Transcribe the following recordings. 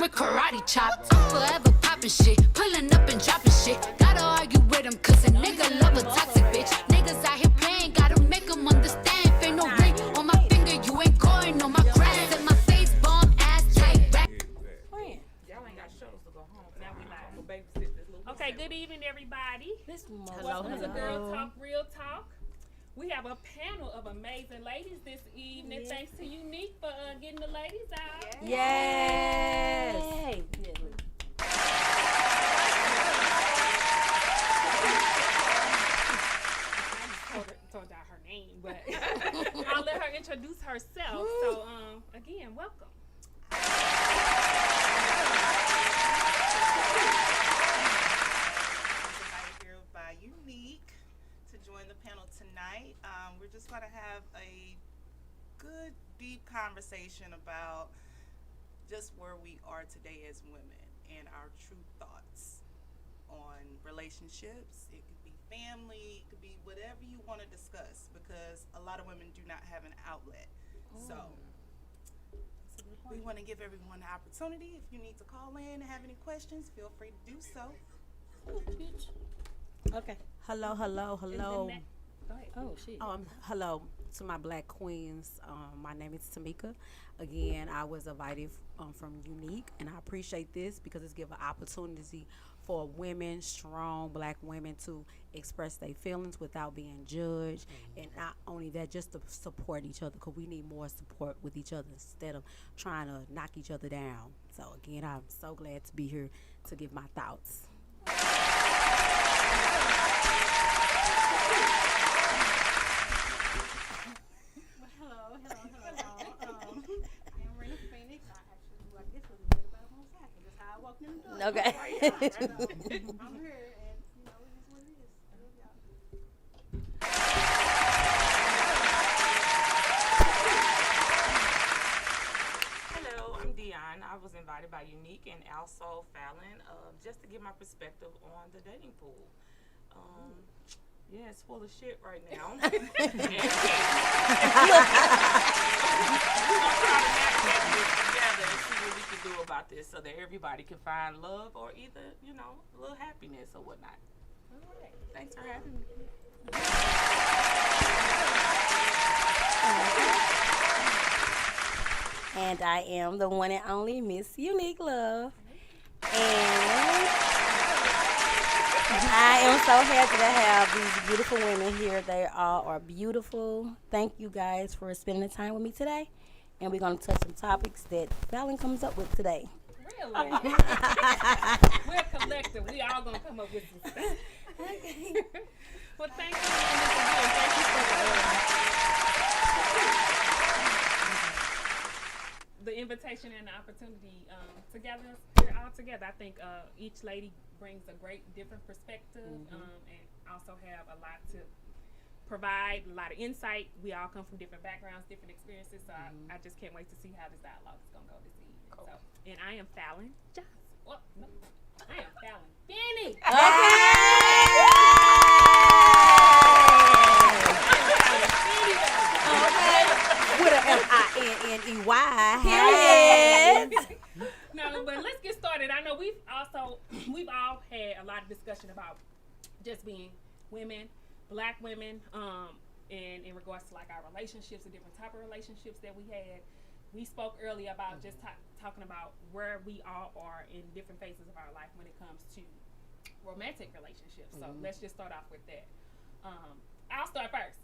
with karate chops. Forever popping shit, pulling up and dropping shit. Gotta argue with him, cause a nigga love a toxic bitch. Niggas out here playing, gotta make them understand. If ain't no ring on my finger, you ain't going on my grass. In my face, bomb ass tight rap. Y'all ain't got shows to go home. Now we live. I'm gonna babysit this little. Okay, good evening, everybody. Welcome to Girl Talk, Real Talk. We have a panel of amazing ladies this evening. Yes. Thanks to Unique for getting the ladies out. Yes. I told y'all her name, but I'll let her introduce herself. Woo. So, again, welcome. Here by Unique to join the panel tonight. We're just going to have a good, deep conversation about just where we are today as women and our true thoughts on relationships. It could be family, it could be whatever you want to discuss, because a lot of women do not have an outlet. So we want to give everyone an opportunity. If you need to call in and have any questions, feel free to do so. Okay. Hello. Go ahead. Oh, shit. Hello to my black queens. My name is Tamika. Again, I was invited from Unique, and I appreciate this because it's given opportunity for women, strong black women, to express their feelings without being judged. And not only that, just to support each other, because we need more support with each other instead of trying to knock each other down. So again, I'm so glad to be here to give my thoughts. Okay. I'm here, and you know, it is what it is. Hello, I'm Dion. I was invited by Unique and also Fallon, just to give my perspective on the dating pool. Yeah, it's full of shit right now. We're gonna try to navigate this together and see what we can do about this so that everybody can find love or either, you know, a little happiness or whatnot. All right. Thanks for having me. And I am the one and only Miss Unique Love. And I am so happy to have these beautiful women here. They all are beautiful. Thank you guys for spending the time with me today. And we're going to touch some topics that Fallon comes up with today. Really? We're collective. We all going to come up with some stuff. Okay. Well, thank you. Thank you for the invitation and the opportunity to gather us here all together. I think each lady brings a great different perspective, and also have a lot to provide, a lot of insight. We all come from different backgrounds, different experiences, so I just can't wait to see how this dialogue is going to go this evening. Cool. So, and I am Fallon Johnson. Well, no, I am Fallon Finney. With a F-I-N-N-E-Y. Yes. No, but let's get started. I know we've all had a lot of discussion about just being women, black women, and in regards to like our relationships, the different type of relationships that we had. We spoke earlier about just talking about where we all are in different phases of our life when it comes to romantic relationships. So let's just start off with that. I'll start first.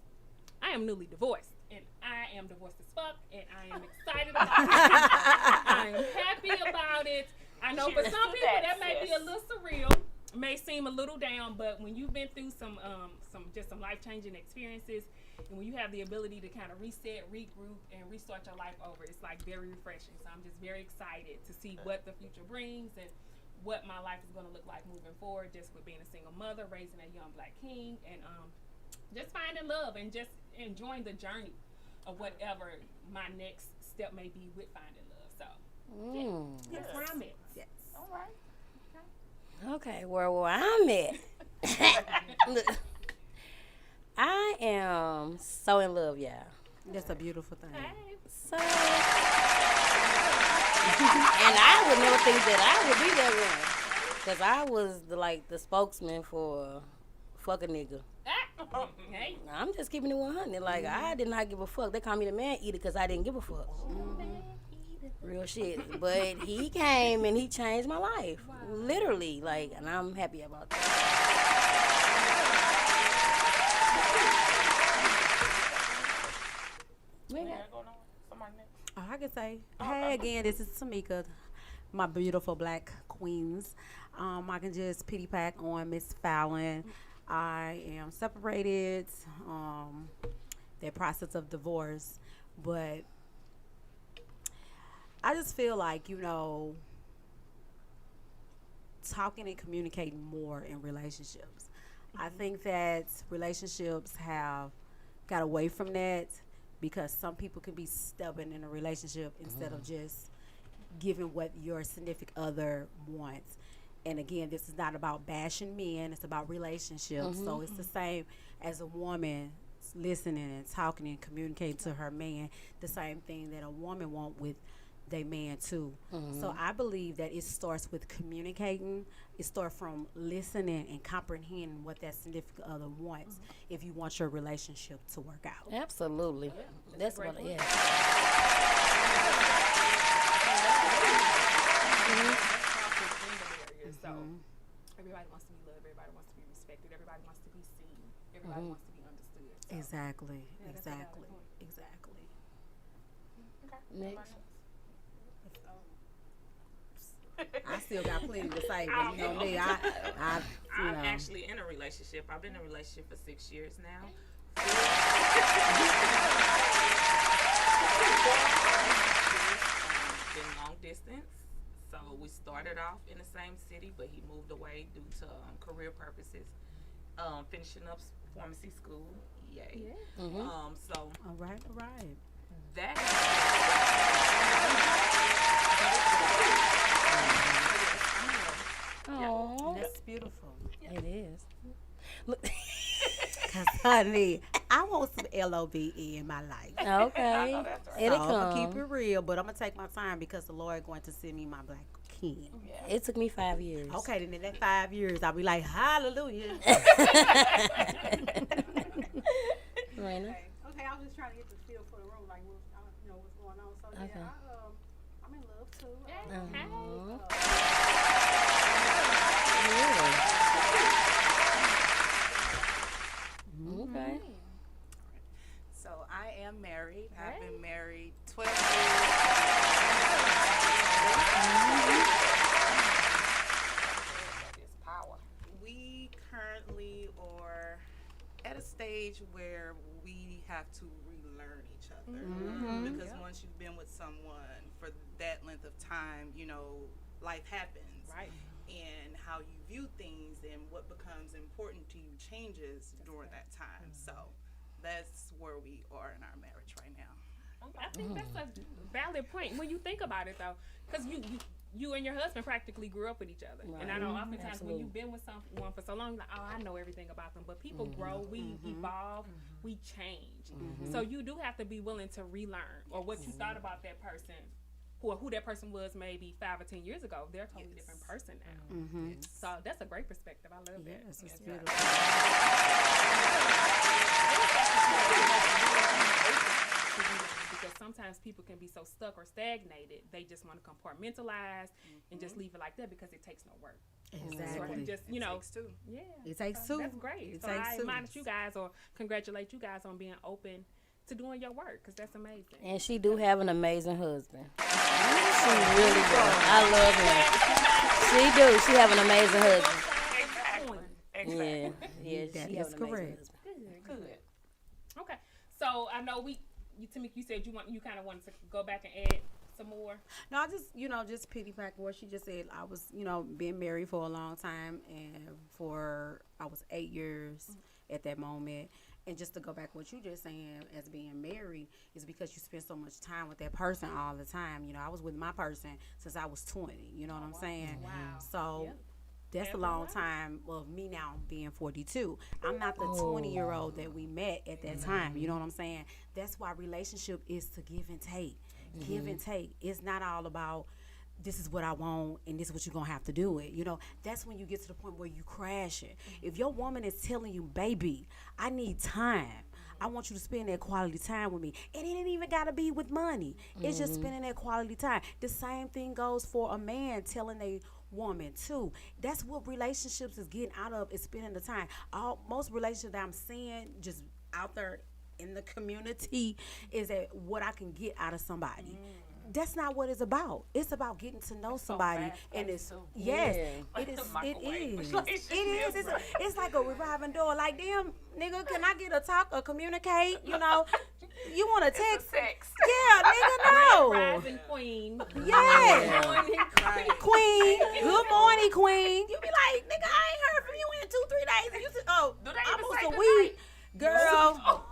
I am newly divorced, and I am divorced as fuck, and I am excited about it. I am happy about it. I know for some people that may be a little surreal, may seem a little down, but when you've been through some life-changing experiences, and when you have the ability to kind of reset, regroup, and restart your life over, it's like very refreshing. So I'm just very excited to see what the future brings and what my life is going to look like moving forward, just with being a single mother, raising a young black king, and just finding love and just enjoying the journey of whatever my next step may be with finding love. So that's where I'm at. Yes. All right. Okay, where I'm at. I am so in love, y'all. That's a beautiful thing. Hey. So And I would never think that I would be that one. Because I was the spokesman for fuck a nigga. Hey. I'm just keeping it 100. Like, I did not give a fuck. They call me the man eater because I didn't give a fuck. Real shit. But he came and he changed my life. Literally. Like, and I'm happy about that. Oh, I can say, hey again, this is Tamika, my beautiful black queens. I can just pity pack on Miss Fallon. I am separated, that process of divorce, but I just feel like, talking and communicating more in relationships. I think that relationships have got away from that because some people can be stubborn in a relationship instead of just giving what your significant other wants. And again, this is not about bashing men, it's about relationships. So it's the same as a woman listening and talking and communicating to her man, the same thing that a woman wants with their man too. So I believe that it starts with communicating. It starts from listening and comprehending what that significant other wants if you want your relationship to work out. Absolutely. That's what, yeah. So everybody wants to be loved, everybody wants to be respected, everybody wants to be seen, everybody wants to be understood. So, Exactly. yeah, that's a valid point. Exactly. Next. I still got plenty to say, but you know me, I'm actually in a relationship. I've been in a relationship for 6 years now. Been long distance. So we started off in the same city, but he moved away due to career purposes. Finishing up pharmacy school. Yay. So all right. that Oh, That's beautiful. it is. Look. Cause honey, I want some LOVE in my life. Okay. It'll So I'm gonna keep come. it real, but I'm gonna take my time because the Lord going to send me my black king. It took me 5 years. Okay, then in that 5 years, I'll be like, hallelujah. Raina? Okay, I was just trying to get the feel for the room, like what's going on. So Okay. I'm in love too. Okay. So I am married. I've been married 12 years. We currently are at a stage where we have to relearn each other. Because once you've been with someone for that length of time, life happens. Right. And how you view things and what becomes important to you changes during that time. So that's where we are in our marriage right now. I think that's a valid point when you think about it, though, because you and your husband practically grew up with each other. Right. And I know oftentimes Absolutely. when you've been with someone for so long, like, oh, I know everything about them. But people grow, we evolve, we change. So you do have to be willing to relearn or what you thought about that person. Or who that person was maybe 5 or 10 years ago. They're a totally different person now. So that's a great perspective. I love that. Yes, it's beautiful. Because sometimes people can be so stuck or stagnated, they just want to compartmentalize and just leave it like that because it takes no work. Exactly. So you just, Takes two. yeah. It takes so two. That's great. It So takes I two. admonish you guys or congratulate you guys on being open to doing your work because that's amazing. And she do have an amazing husband. She really do. I love him. She do. She have an amazing husband. Yeah. Yeah, That she have is an amazing correct. husband. Good. Okay. So I know Tamika, you said you kind of wanted to go back and add some more. No, I just, just pity pack what she just said. I was, been married for a long time and I was 8 years at that moment. And just to go back what you just saying as being married is because you spend so much time with that person all the time. I was with my person since I was 20. You know what I'm saying? Wow. So that's a Family long life. time of me now being 42. I'm not the 20-year-old that we met at that time. You know what I'm saying? That's why relationship is to give and take. give and take. It's not all about this is what I want and this is what you're gonna have to do it. You know, that's when you get to the point where you crashing. If your woman is telling you, baby, I need time. I want you to spend that quality time with me. And it ain't even gotta be with money. It's just spending that quality time. The same thing goes for a man telling a woman too. That's what relationships is getting out of, is spending the time. Most relationships that I'm seeing just out there in the community is that what I can get out of somebody. That's not what it's about. It's about getting to know somebody, and it's yes, it is. It is. It is. It's like a revolving door. Like, damn, nigga, can I get a talk or communicate? You know, you want to text? Yeah, nigga, no. Rising queen. Yeah, queen. Good morning, queen. You be like, nigga, I ain't heard from you in 2-3 days, and you said, oh, almost a week, girl.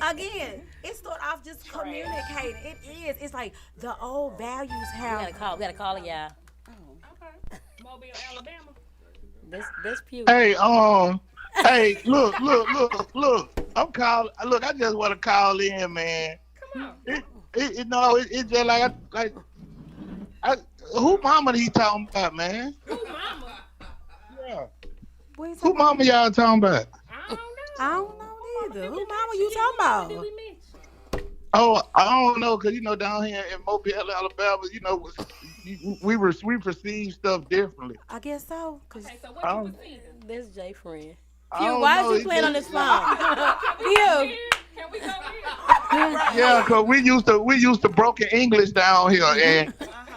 Again, it started off just communicating. It is. It's like the old values have. We gotta call it, y'all. Okay. Mobile, Alabama. This pew. Hey, hey, look. I'm calling. Look, I just want to call in, man. Come on. It's just like who mama he talking about, man? Who mama? Yeah. Who mama y'all talking about? I don't know. Either. Who mama you talking about? Did we mention? Oh, I don't know, cause down here in Mobile, Alabama, we perceive stuff differently. I guess so. Okay, so what you perceiving? This J friend. Pew, why is you playing on this phone? Pew. Can we go here? Yeah, cause we used to broken English down here,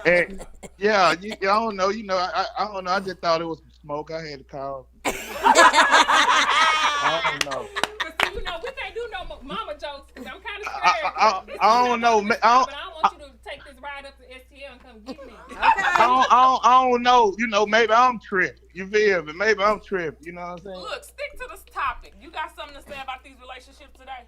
and yeah, I don't know, I don't know. I just thought it was some smoke. I had to call. I don't know. We can't do no mama jokes because I'm kind of scared. I don't know. But I want you to take this ride up to STL and come get me. Okay. I don't know. Maybe I'm tripping. You feel me? Maybe I'm tripping. You know what I'm saying? Look, stick to this topic. You got something to say about these relationships today?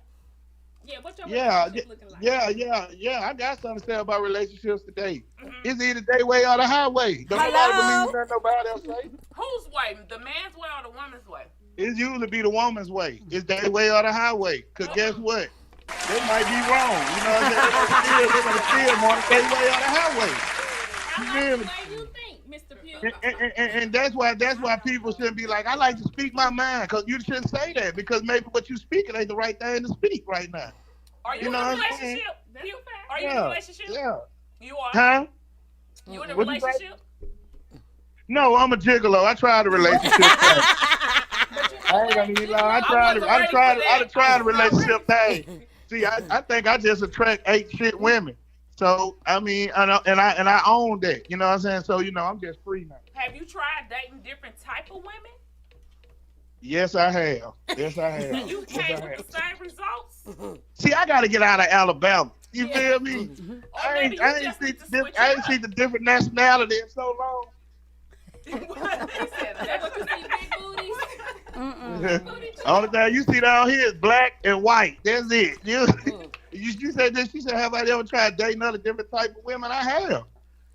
Yeah, what's your relationship looking like? Yeah. I got something to say about relationships today. It's either their way or the highway. Don't nobody believe that nobody else say. Whose way? The man's way or the woman's way? It's usually be the woman's way. It's their way or the highway. Because guess what? They might be wrong. You know what I'm saying? They're going to still want their way or the highway. I like the way you think, Mr. Pugh. And that's why people shouldn't be like, I like to speak my mind. Because you shouldn't say that. Because maybe what you speaking ain't the right thing to speak right now. Are you in a relationship? Are you in a relationship? Yeah. You are? Huh? You in a relationship? No, I'm a gigolo. I tried a relationship. I ain't gonna even lie. I tried a relationship thing. See, I think I just attract 8 shit women. So I mean, and I own that. You know what I'm saying? So I'm just free now. Have you tried dating different type of women? Yes, I have. And you came with the same results? See, I got to get out of Alabama. You feel me? I ain't seen the different nationality in so long. Only thing you see down here is black and white. That's it. You said this. She said, "Have I ever tried dating other different type of women?" I have.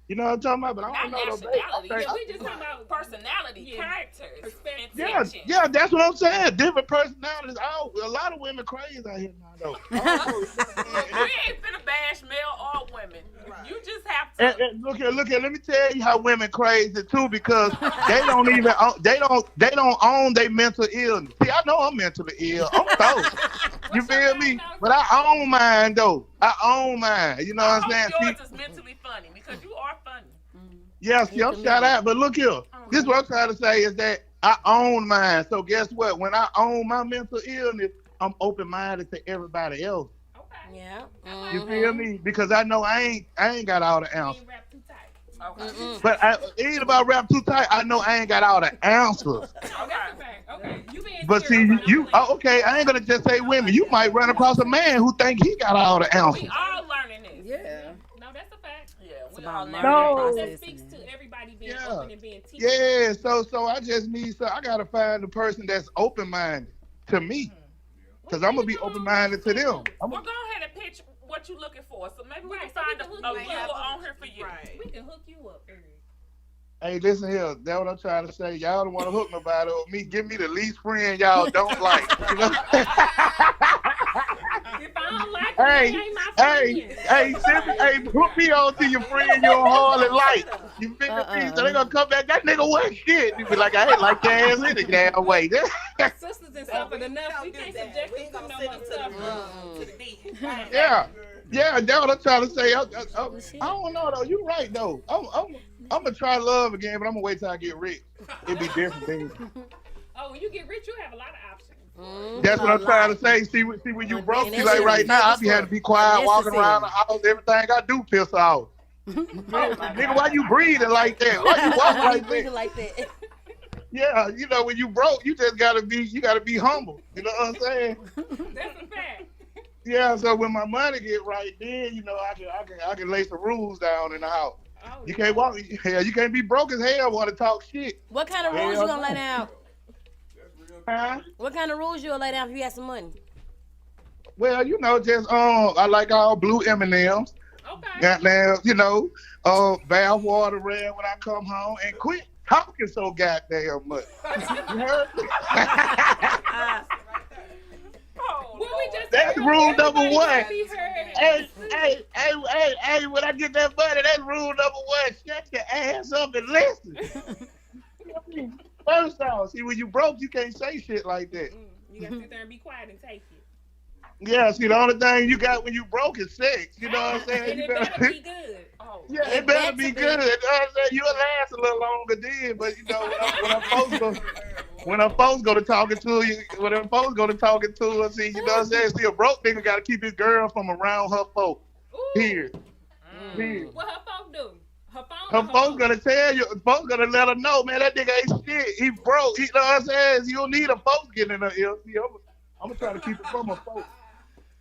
You know what I'm talking about? But I don't know nationality. We just talking about personality, characters, yeah. That's what I'm saying. Different personalities. A lot of women crazy out here now, though. We ain't finna bash male or women. Right. You just have to. And look here. Let me tell you how women crazy too, because they don't even they don't own their mental illness. See, I know I'm mentally ill. I'm close. You feel me? But I own mine though. You know what I'm saying? Yours is mentally funny because you are funny. Yeah, see, I'm shout out. But look here. This is what I'm trying to say is that I own mine. So guess what? When I own my mental illness, I'm open-minded to everybody else. Okay. Yeah. You feel me? Because I know I ain't got all the answers. Okay. But it ain't about rap too tight. I know I ain't got all the answers. Okay. You being but see, okay, I ain't gonna just say women. You might run across a man who think he got all the answers. We all learning this. Yeah. No, that's a fact. Yeah, we all learning. That speaks to everybody being open and being teachable. Yeah, so I just need I gotta find the person that's open-minded to me. Because I'm gonna be open-minded to them. Well, go ahead and pitch what you're looking for. So maybe we can find a little on here for you. Right. We can hook you up, Eric. Hey, listen here. That's what I'm trying to say. Y'all don't want to hook nobody up. Give me the least friend y'all don't like. You know? If I don't like Hey, ain't my hey, friend. hey, send me, hey, put me on to your friend your Harley Light. You feel me? So they gonna come back. That nigga was shit. You be like, I ain't like your ass any damn way. Sisters and suffered enough. We can't subject We ain't them to gonna no send more them suffering. to the D. Right. Yeah, yeah. That's what I'm trying to say. I don't know though. You right though. I'm gonna try love again, but I'm gonna wait till I get rich. It'd be different, baby. Oh, when you get rich, you have a lot of options. That's what A I'm trying to lot. say. See when you broke, And see that like shit right now, I be having to be quiet, walking around the unnecessary. house. Everything I do piss off. Nigga, why you breathing like that? Why you walk Why you like breathing that? like that? Yeah, you know when you broke, you just gotta be humble. You know what I'm saying? That's a fact. Yeah. So when my money get right, then I can lay some rules down in the house. Oh, You can't walk. Hell, you can't be broke as hell. Want to talk shit? What kind of rules you gonna lay down? Huh? What kind of rules you gonna lay down if you had some money? Well, just I like all blue M&Ms. Okay. Goddamn, bath water red when I come home, and quit talking so goddamn much. You heard me? What we just That's said, rule number everybody one. gotta be heard. Hey, when I get that money, that's rule number one. Shut your ass up and listen. First off, see, when you broke, you can't say shit like that. You gotta sit there and be quiet and take it. Yeah, see, the only thing you got when you broke is sex. You know what I'm saying? And You it gotta- better be good. Yeah, it better be good. You know what I'm saying? You'll last a little longer then, but when I'm folks go to talking to you, when them folks go to talking to her, see, you know what I'm saying? See, a broke nigga got to keep his girl from around her folk. Ooh. Here. What her folk do? Her phone? Her folks gonna tell you, folks gonna let her know, man, that nigga ain't shit. He broke. You know what I'm saying? You don't need a folks getting in her ear. See, I'm gonna try to keep it from her folks.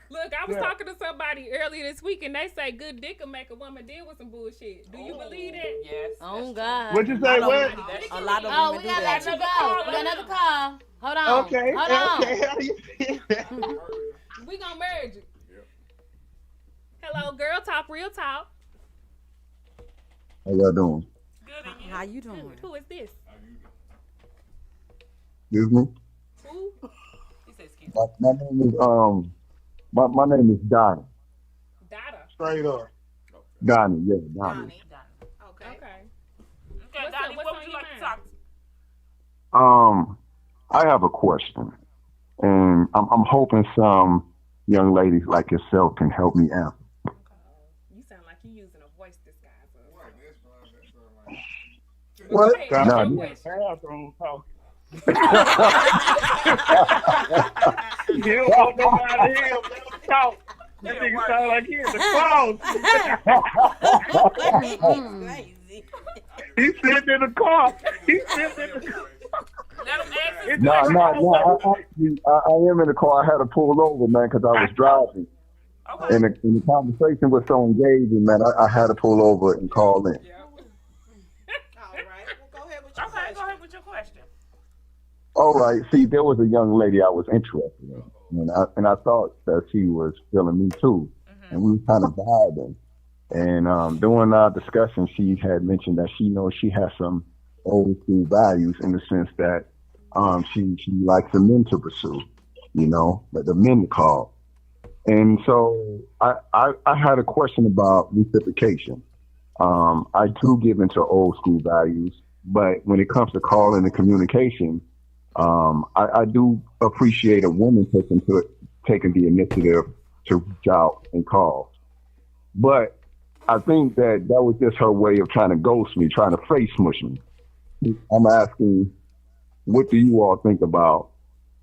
Look, I was talking to somebody earlier this week, and they say good dick will make a woman deal with some bullshit. Do you believe that? Yes. Oh God. What'd you say, what? A lot of Oh, women we do gotta let that. you go. We got another call. Hold on. Okay, Hold on. okay. We gonna merge it. Hello, girl talk, real talk. How y'all doing? Good, and you? How you doing? Who is this? Excuse me? Who? He said, excuse me. My name is my name is Donnie. Dada. Straight up. Donnie, yeah, Donnie. Donnie. Okay. Okay. Okay, What's Donnie, up? What's what on would you your like mind? to talk to? I have a question, and I'm hoping some young ladies like yourself can help me answer. You sound like you using a voice disguiser. What? Hey, Got No, no my question. bathroom talking. You don't want nobody here. Let him talk. That nigga sound like he in the closet. Crazy. He's sitting in the car. He's sitting in the car. Let him ask his No, question. I am in the car. I had to pull over, man, because I was driving. Okay. And the conversation was so engaging, man. I had to pull over and call in. All right. Well, go ahead with your Okay, question. go ahead with your question. All right. See, there was a young lady I was interested in, and I thought that she was feeling me too, and we were kind of vibing. And during our discussion, she had mentioned that she knows she has some old school values in the sense that she likes the men to pursue, but the men to call. And so I had a question about reciprocation. I do give into old school values, but when it comes to calling and communication, I do appreciate a woman taking the initiative to reach out and call. But I think that was just her way of trying to ghost me, trying to face smush me. I'm asking, what do you all think about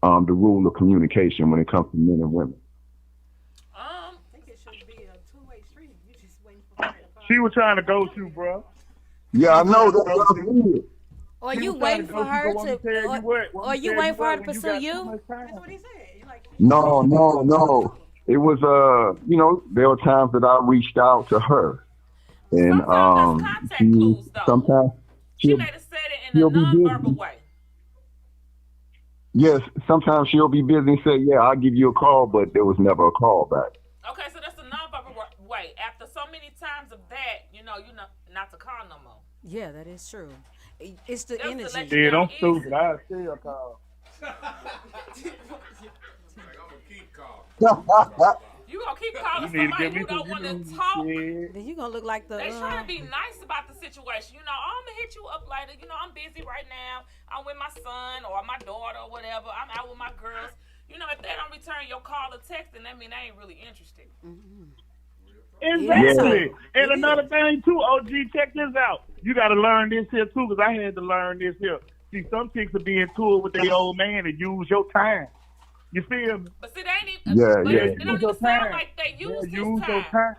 the rule of communication when it comes to men and women? I think it should be a two-way street. You just waiting for her to call. She was trying to go to, bro. Yeah, I know that's what I mean. Or She you was trying waiting to for go her to go on and tell you what, or you waiting for her to pursue you? That's what he said. You're like, No. It was there were times that I reached out to her, and Sometimes there's contact clues, though. sometimes She may have said it in a she'll be busy. non-verbal way. Yes, sometimes she'll be busy and say, "Yeah, I'll give you a call," but there was never a call back. Okay, so that's a non-verbal way. After so many times of that, you know not to call no more. Yeah, that is true. It's the That's the energy. election. Yeah, I'm stupid. I still call. You gonna keep calling You need to somebody give me who don't some want to juice. talk. Yeah. Then you gonna look like the. They trying to be nice about the situation. You know, oh, I'm gonna hit you up later. You know, I'm busy right now. I'm with my son or my daughter or whatever. I'm out with my girls. You know, if they don't return your call or text, then that mean they ain't really interested. Exactly. Yeah. And another thing too, OG, check this out. You got to learn this here too, because I had to learn this here. See, some chicks will be into it with their old man and use your time. You feel me? But see, they ain't even. Yeah, but yeah. It don't even sound like they use Use this your time. time.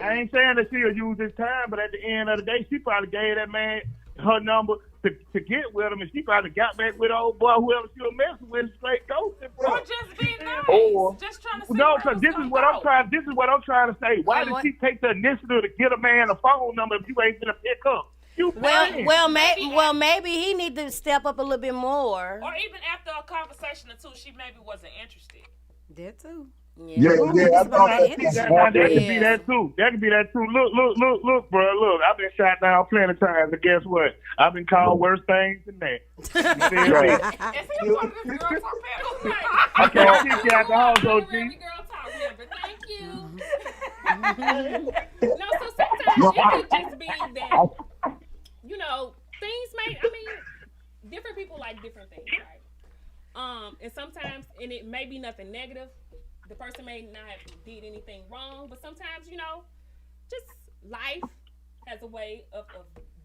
I ain't saying that she'll use his time, but at the end of the day, she probably gave that man her number to get with him, and she probably got back with old boy, whoever she was messing with, and straight ghosted, bro. Or just being nice. Or- Just trying to see No, where because it was this is gonna what go. I'm trying. This is what I'm trying to say. Why did what- she take the initiative to get a man a phone number if you ain't gonna pick up? You playing. Well, maybe he need to step up a little bit more. Or even after a conversation or two, she maybe wasn't interested. That too. Yeah, Ooh, yeah. I it's thought about that. that That could be Yeah. that too. That could be that too. Look, bro. Look, I've been shot down plenty of times, and guess what? I've been called worse things than that. You feel me? Right. And see, what this girl talk panel? I can't kick you out the house, Every OG. girl talk member. Thank you. No, so sometimes it could just be that, you know, things may, I mean, different people like different things, right? And sometimes, and it may be nothing negative. The person may not have did anything wrong, but sometimes, you know, just life has a way of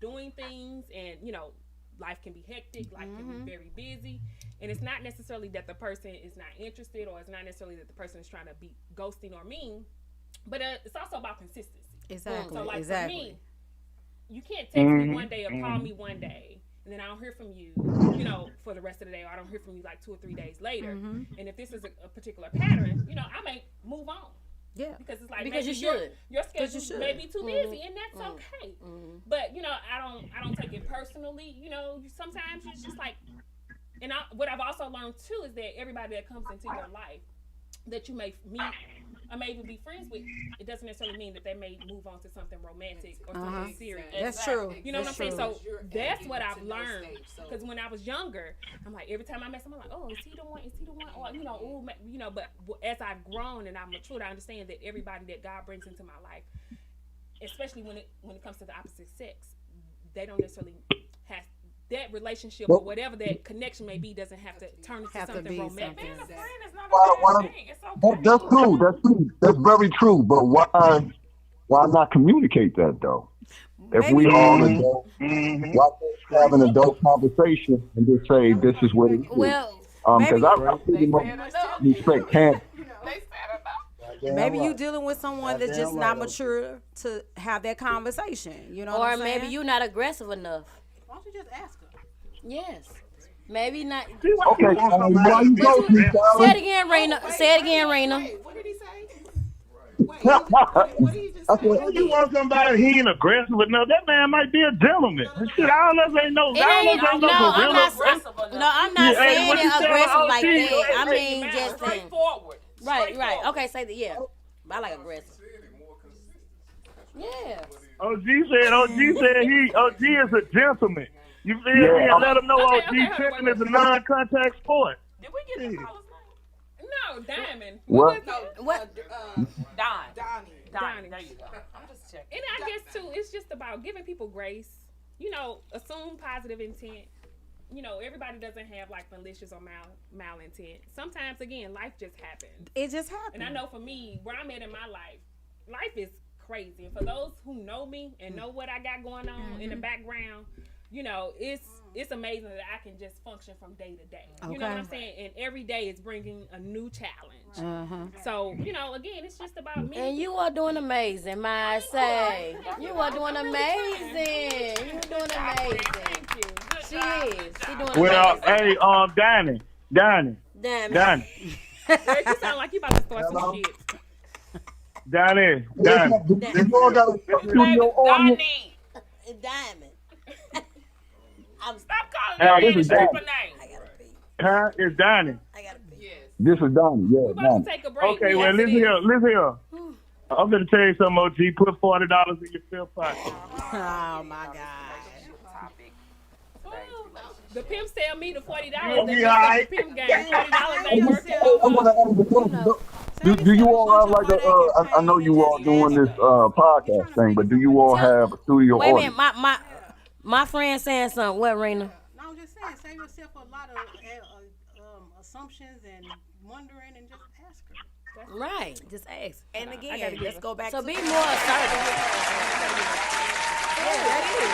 doing things, and, you know, life can be hectic, life can be very busy, and it's not necessarily that the person is not interested, or it's not necessarily that the person is trying to be ghosting or mean, but it's also about consistency. Exactly. So, like, exactly. for me, you can't text me one day or call me one day, and then I don't hear from you, you know, for the rest of the day, or I don't hear from you like 2 or 3 days later. And if this is a particular pattern, you know, I may move on. Yeah. Because it's like, Because maybe you should. your schedule may be too busy, and that's okay. But, you know, I don't take it personally. You know, sometimes it's just like, and what I've also learned too is that everybody that comes into your life that you may meet or may even be friends with, it doesn't necessarily mean that they may move on to something romantic or something serious. That's true. You know what I'm saying? True. So that's what I've learned. Because when I was younger, I'm like, every time I met someone, I'm like, oh, is he the one? Is he the one? Or, you know, ooh, you know, but as I've grown and I've matured, I understand that everybody that God brings into my life, especially when it comes to the opposite sex, they don't necessarily have that relationship or whatever that connection may be doesn't have to turn into Have to something be romantic. Being a friend is not Why- a bad thing. It's okay. That's true. That's true. That's very true. But why not communicate that though? If we all adults, why not have an adult conversation and just say this is what it is? Well, Because I pretty much respect parents. Maybe you dealing with someone that's just not mature to have that conversation. You know what or I'm saying? maybe you're not aggressive enough. Why don't you just ask her? Yes. Maybe not. Okay, why you go, Say it again, Raina. Say it again, Raina. Wait, what did he say? Wait, what did he just say? You want somebody he ain't aggressive enough? That man might be a gentleman. Shit, all of us ain't no. It ain't, all of us no, no I'm not. gorilla. No, I'm not Yeah, hey, saying what you it saying aggressive about like OG? that. I mean, just saying. Straightforward. Right. Okay, say that. Yeah, I like aggressive. Yeah. OG said OG is a gentleman. You feel me? And let him know Okay, OG tripping is a non-contact sport. Did we get the caller's name? No, Diamond. What? was it? What? Don. Donnie. There you go. I'm just checking. And I guess too, it's just about giving people grace. You know, assume positive intent. You know, everybody doesn't have like malicious or malintent. Sometimes, again, life just happens. It just happened. And I know for me, where I'm at in my life is crazy. And for those who know me and know what I got going on in the background, you know, it's amazing that I can just function from day to day. You know what I'm saying? And every day is bringing a new challenge. So, you know, again, it's just about me. And you are doing amazing, my say. You are doing amazing. You're doing amazing. Thank you. She is. She doing Well, amazing. hey, Donnie. Damn it. Girl, you sound like you about to start some shit. Donnie. You all got a studio audience. Donnie. Diamond. Stop calling me this the is stripper Donnie. name. I gotta pee. Huh? It's Donnie. I gotta pee. This is Donnie. Yeah, We're about Donnie. to take a break. Okay, well, listen here. I'm going to tell you something, OG. Put $40 in your fifth pocket. Oh my God. The pimps tell me the $40. You'll They be just all right. the pimp game. $40 ain't working. I want to ask the question. Do you all have like I know you all doing this podcast thing, but do you all have a studio Wait a minute, audience? my friend saying something. What, Rena? No, I'm just saying, save yourself a lot of assumptions and wondering, and just ask her. Right, just ask. And again, let's go back So to be the- more assertive. Yeah, that is.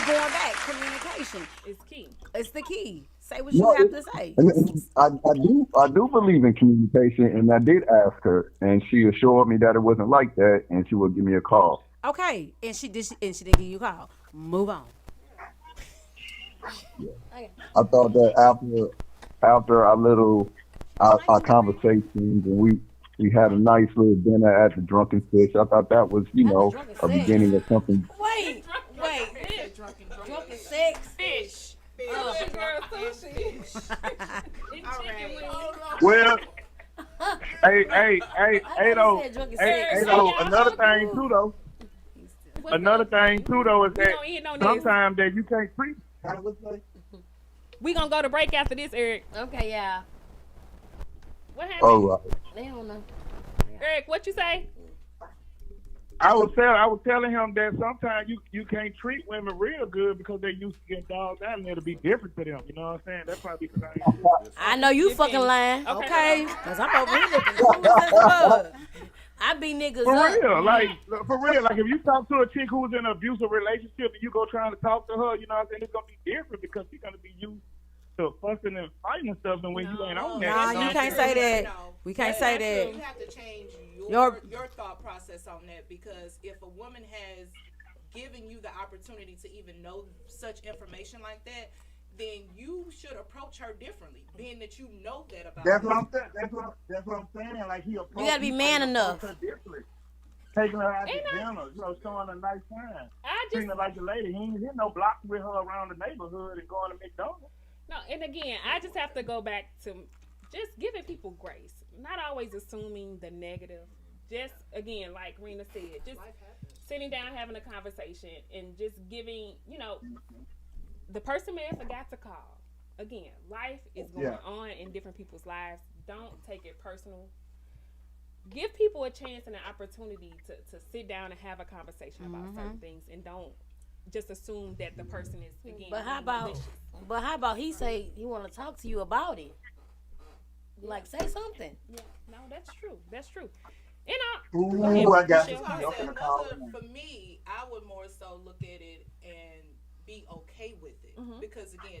Going back, communication. It's key. It's the key. Say what No, you have to say. and I do believe in communication, and I did ask her, and she assured me that it wasn't like that, and she would give me a call. Okay, and she didn't give you a call. Move on. I thought that after our conversations, and we had a nice little dinner at the Drunken Fish. I thought that was a beginning of something. Wait. Drunken sex. Fish. Well, hey, though. Drunken Hey, sex. though. Another thing too, though. Is We that gonna end on this. sometimes that you can't treat. We gonna go to break after this, Eric. Okay, yeah. What happened? Oh, right. They don't know. Eric, what you say? I was telling him that sometimes you can't treat women real good because they used to get dogged out, and it'll be different to them. You know what I'm saying? That's probably because I ain't. I know you fucking lying. Okay, because I'm over here looking cool as fuck. I be niggas For up. real, like if you talk to a chick who's in an abusive relationship and you go trying to talk to her, you know what I'm saying, it's gonna be different because she's gonna be used to fussing and fighting and stuff, and when you ain't on that, Nah, you can't say that. We can't say that. You have to change Your- your thought process on that, because if a woman has given you the opportunity to even know such information like that, then you should approach her differently, being that you know that about That's her. what I'm saying. That's what I'm saying. Like he approached. You gotta be man enough. Taking her out to dinner, showing her a nice time. Treating her like a lady. He ain't hit no blocks with her around the neighborhood and going to McDonald's. No, and again, I just have to go back to just giving people grace, not always assuming the negative. Just again, like Rena said, just sitting down, having a conversation, and just giving, the person may have forgot to call. Again, life is going on in different people's lives. Don't take it personal. Give people a chance and an opportunity to sit down and have a conversation about certain things, and don't just assume that the person is again. But how about he say he want to talk to you about it? Like, say something. Yeah, no, that's true. That's true. Ooh, I got you. For me, I would more so look at it and be okay with it, because again,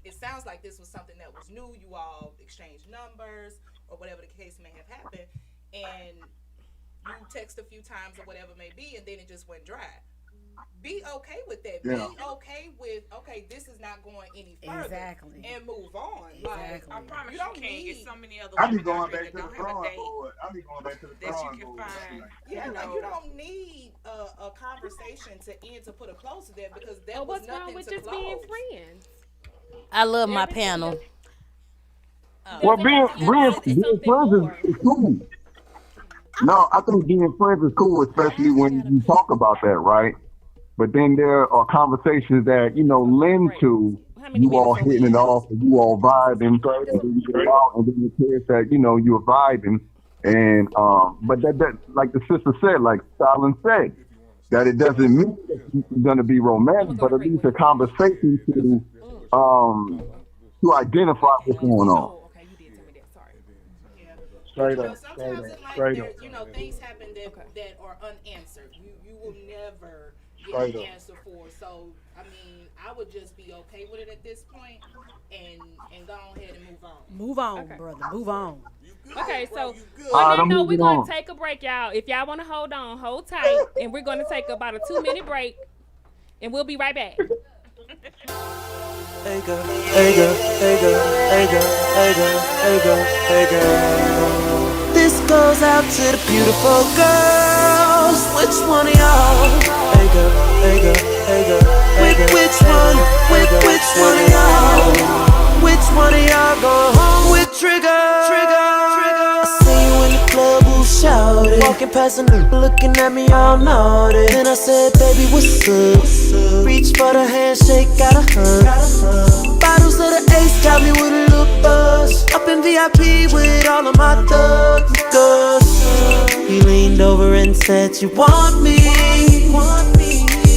it sounds like this was something that was new. You all exchanged numbers or whatever the case may have happened, and you text a few times or whatever it may be, and then it just went dry. Be okay with that. Yeah. Be okay with, okay, this is not going any further. Exactly. And move on. Exactly. I promise You you don't can't need- get so many other I be women out going here back that to the don't have a drawing date board. I be going back to the that you drawing can board. find. Yeah, no, you don't need a conversation to end to put a close to that, because that was what's nothing wrong with to just close. being friends? I love my panel. Well, being friends is cool. No, I think being friends is cool, especially when you talk about that, right? But then there are conversations that, lend to you all hitting it off, and you all vibing, and then you go out, and then it appears that, you're vibing. And, but that, like the sister said, like Stalin said, that it doesn't mean that you're going to be romantic, but at least a conversation to identify what's going on. Oh, okay, you did tell me that. Sorry. Yeah. Straight up, Sometimes in life, straight there, up. things happen that are unanswered. You will never get Straight an up. answer for. So, I mean, I would just be okay with it at this point, and go ahead and move on. Move on, brother. Move on. Okay, so All right, on that I'm note, we're moving going on. to take a break, y'all. If y'all want to hold on, hold tight, and we're going to take about a 2-minute break, and we'll be right back. Hey girl, hey girl, hey girl, hey girl, hey girl, hey girl, hey girl. This goes out to the beautiful girls. Which one of y'all? Hey girl, hey girl, hey girl, hey girl. Which one? Which one of y'all? Which one of y'all going home with Trigger? I see you in the club, who shouted? Walking past as a nigga looking at me all naughty. Then I said, baby, what's up? Reach for the handshake, got a hug. Bottles of the Ace got me with a little buzz. Up in VIP with all of my thugs. He leaned over and said, you want me?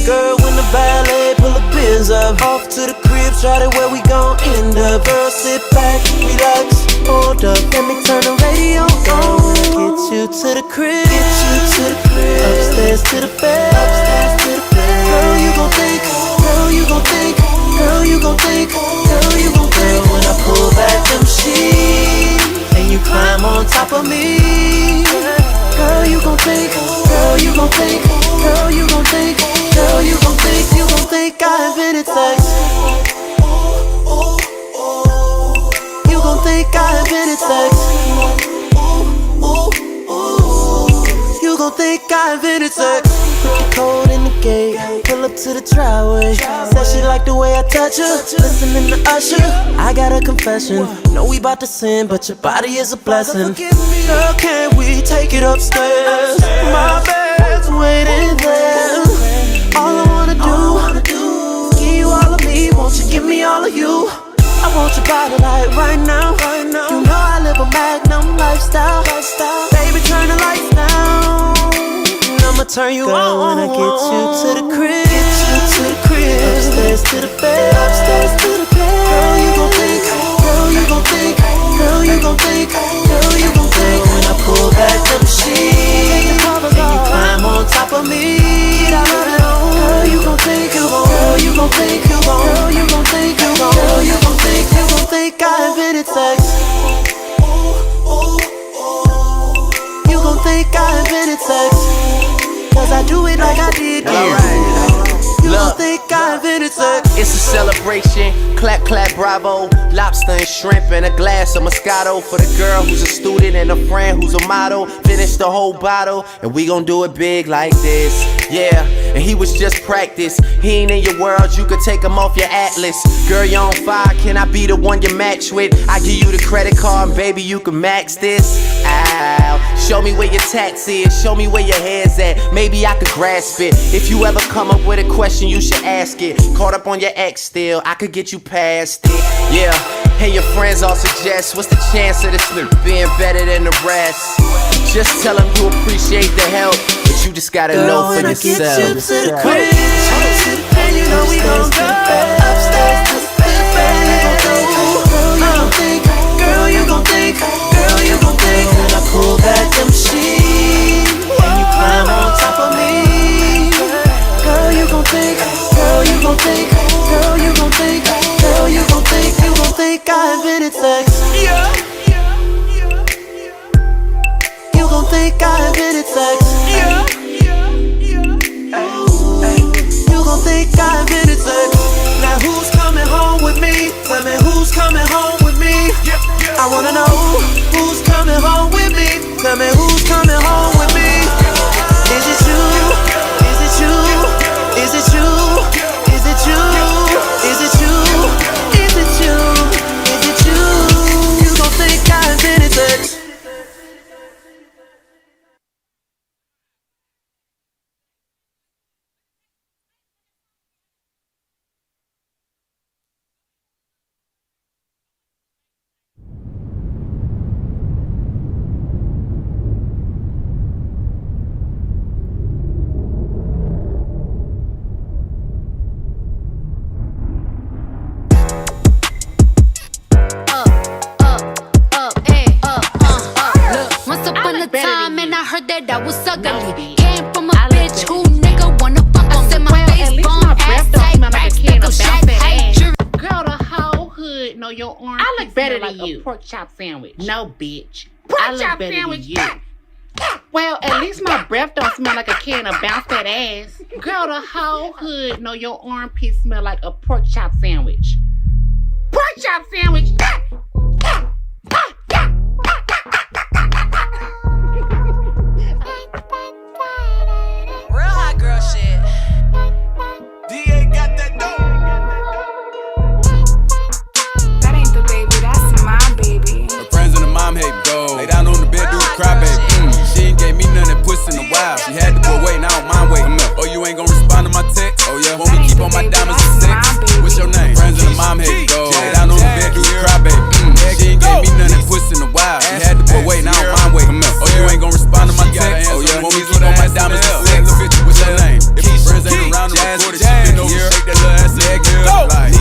Girl, when the ballet pull the pins up, off to the crib, shawty, where we gon' end up. Girl, sit back, relax, hold up, let me turn the radio on. Get you to the crib, upstairs to the bed, Girl, you gon' think, girl, you gon' think, girl, you gon' think, girl, you gon' think. When I pull back them sheets and you climb on top of me, girl, you gon' think, girl, you gon' think, girl, you gon' think, girl, you gon' think I invented sex. You gon' think I invented sex. You gon' think I invented sex. Put the code in the gate, pull up to the driveway. Said she like the way I touch her, listening to Usher. I got a confession, know we bout to sin, but your body is a blessing. Girl, can we take it upstairs? My bed's waiting there. All I wanna do is give you all of me, won't you give me all of you? I want your body like right now. You know I live a magnum lifestyle. Baby, turn the lights down, and I'ma turn you on. When I get you to the crib, upstairs to the bed, Girl, you gon' think, girl, you gon' think, girl, you gon' think, girl, you gon' think. When I pull back them sheets and you climb on top of me, girl, you gon' think, girl, you gon' think, girl, you gon' think, girl, you gon' think I invented sex. You gon' think I invented sex, 'cause I do it like I did you. You gon' think I invented sex. It's a celebration, clap, clap, bravo. Lobster and shrimp and a glass of Moscato for the girl who's a student and a friend who's a model. Finish the whole bottle and we gon' do it big like this. Yeah, and he was just practice. He ain't in your world, you could take him off your atlas. Girl, you on fire, can I be the one you match with? I give you the credit card and baby, you can max this. Ow. Show me where your tats is, show me where your head's at. Maybe I could grasp it. If you ever come up with a question, you should ask it. Caught up on your ex still, I could get you past it. Yeah, and your friends all suggest, what's the chance of this being better than the rest? Just tell them you appreciate the help, but you just gotta know for yourself. When I get you to the crib, and you know we gon' go upstairs to the bed. Girl, you gon' think, girl, you gon' think. When I pull back them sheets and you climb on top of me, girl, you gon' think, girl, you gon' think, girl, you gon' think, girl, you gon' think I invented sex. You gon' think I invented sex. You gon' think I invented sex. Now who's coming home with me? Tell me who's coming home with me? I wanna know who's coming home with me. Tell me who's coming home with me. Is it you? Is it you? Is it you? Is it you? Is it you? Is it you? Is it you? You gon' think I invented sex. That I was ugly. Came from a bitch who nigga wanna fuck on. I said my face bone, ass tight, back stick of shape, hey, girl, the whole hood know your orange. I look better than you. A pork chop sandwich. No, bitch. Pork chop sandwich. Well, at least my breath don't smell like a can of bounce that ass. Girl, the whole hood know your armpit smell like a pork chop sandwich. Pork chop sandwich. Girl shit. DA got that dope. That ain't the baby, that's my baby. Her friends and her mom hate me. Go. Lay down on the bed, do the cry, baby. She ain't gave me none that pussy in the my text. Oh yeah, want me keep on my diamonds and sex. What's your name? Friends and the mom hate. Go lay down on the bed, do you cry, baby? She ain't gave me none that puss in the wild. She had to put weight, now I don't mind waiting. Oh, you ain't gon' respond to my text. Oh yeah, want me keep on my diamonds and sex. What's your name? If your friends ain't around the recorded, she been over, shake that little ass leg, girl. Like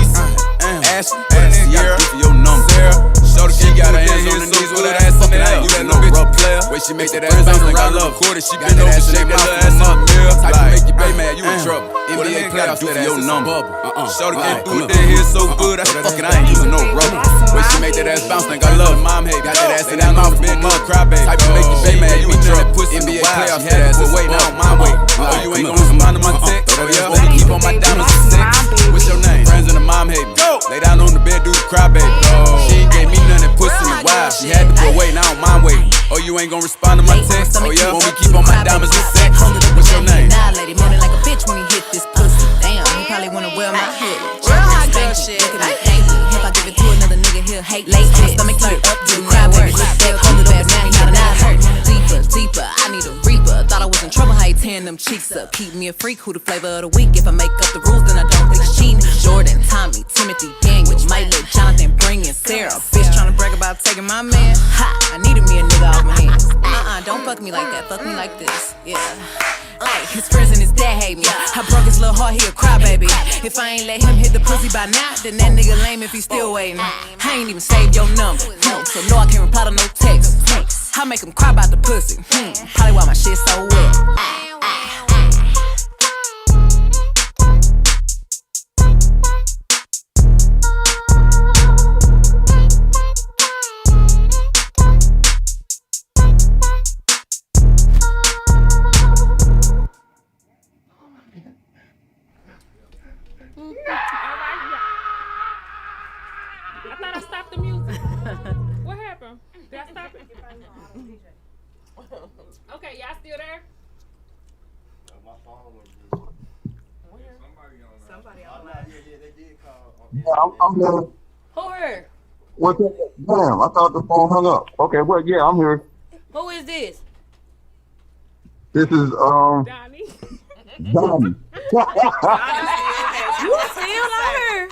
Ashley, Sierra, give your number. Sarah, show the kid got her hands on the knees with her ass fucking out. You that no rough player. Way she make that ass bounce like I love. Recorded, she been over, shake that little ass in the mirror. Type to make you pay man, you in trouble. NBA playoffs, do for your number. Show the kid through that hair so good, I ain't using no rubber. Way she make that ass bounce like I love. Mom hate, got that ass in that mouth, big mud, cry baby. Type to make you pay man, you in trouble. NBA playoffs, had that ass away, now my way. Oh, you ain't gon' respond to my text. Oh yeah, let me keep on my diamonds and sex. What's your name? Friends and the mom hate me. Lay down on the bed, do the cry baby. She ain't gave me none that puss in the wild. She had to put weight, now I don't mind waiting. Oh, you ain't gon' respond to my text. Oh yeah, want me keep on my diamonds and sex. What's your name? Lady moaning like a bitch when he hit this pussy. Damn, he probably wanna wear my hood. Real hot girl shit. Look at me, if I give it to another nigga, he'll hate. Late stomach clear up to the crowd, baby. That cold ass now, he not hurt. Deeper, I need a reaper. Thought I was in trouble, how he tearing them cheeks up. Keep me a freak, who the flavor of the week. If I make up the rules, then I don't think it's cheating. Jordan, Tommy, Timothy, gang, which might let Jonathan bring in Sarah. Bitch tryna brag about taking my man. Ha, I needed me a nigga off my hands. Don't fuck me like that, fuck me like this. Yeah. His friends and his dad hate me. I broke his little heart, he a cry baby. If I ain't let him hit the pussy by now, then that nigga lame if he still waiting. I ain't even saved your number, so no, I can't reply to no text. I make him cry about the pussy. Probably why my shit so wet. I thought I stopped the music. What happened? Did I stop it? Okay, y'all still there? My phone was Somebody online. Yeah, they did call. Yeah, I'm here. Who her? What's that? Damn, I thought the phone hung up. Okay, well, yeah, I'm here. Who is this? This is Donnie. Donnie. You still on her?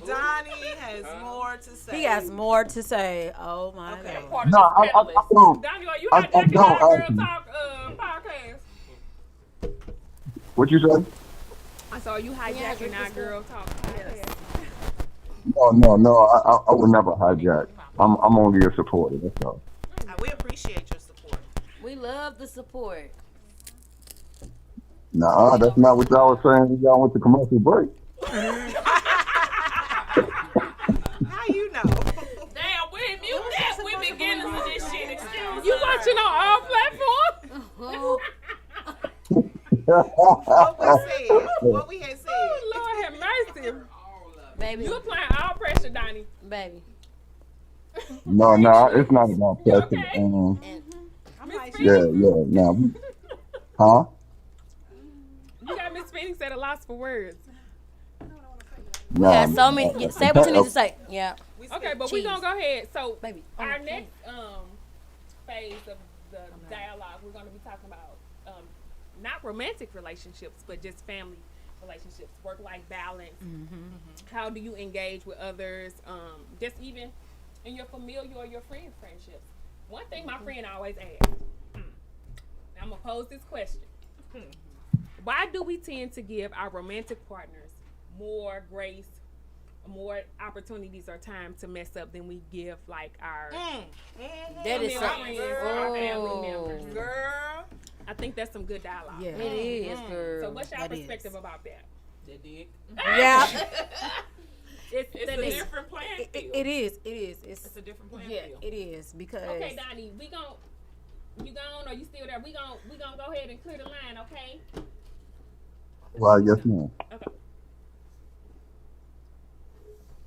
Donnie has more to say. He has more to say. Oh my God. No, I don't. Donnie, are you I hijacking don't our Girl actually. Talk podcast? What you say? I saw you hijacking our Girl Talk podcast. No. I would never hijack. I'm only a supporter. That's all. We appreciate your support. We love the support. Nah, that's not what y'all was saying when y'all went to commercial break. How you know? Damn, we mute that. We beginners of this shit. Excuse You us. watching on all platforms? What we had said. Oh, Lord have mercy. Baby. You applying all pressure, Donnie. Baby. No, it's not about pressure. Yeah. Huh? You got Miss Phoenix at a loss for words. Nah, Yeah, so many. Say what you need to say. Yeah. Okay, but we're going to go ahead. So, Baby. our next phase of the dialogue, we're going to be talking about not romantic relationships, but just family relationships, work-life balance. How do you engage with others? Just even in your familial or your friendships. One thing my friend always asks, I'm going to pose this question. Why do we tend to give our romantic partners more grace, more opportunities or time to mess up than we give like our That is our friends, our family members? Girl. I think that's some good dialogue. Yeah. It is, girl. So what's your That perspective is. about that? They did. Yeah. It's a different playing field. It is. It's a different playing Yeah, field. it is because. Okay, Donnie, you gone or you still there? We gonna go ahead and clear the line, okay? Well, yes, ma'am.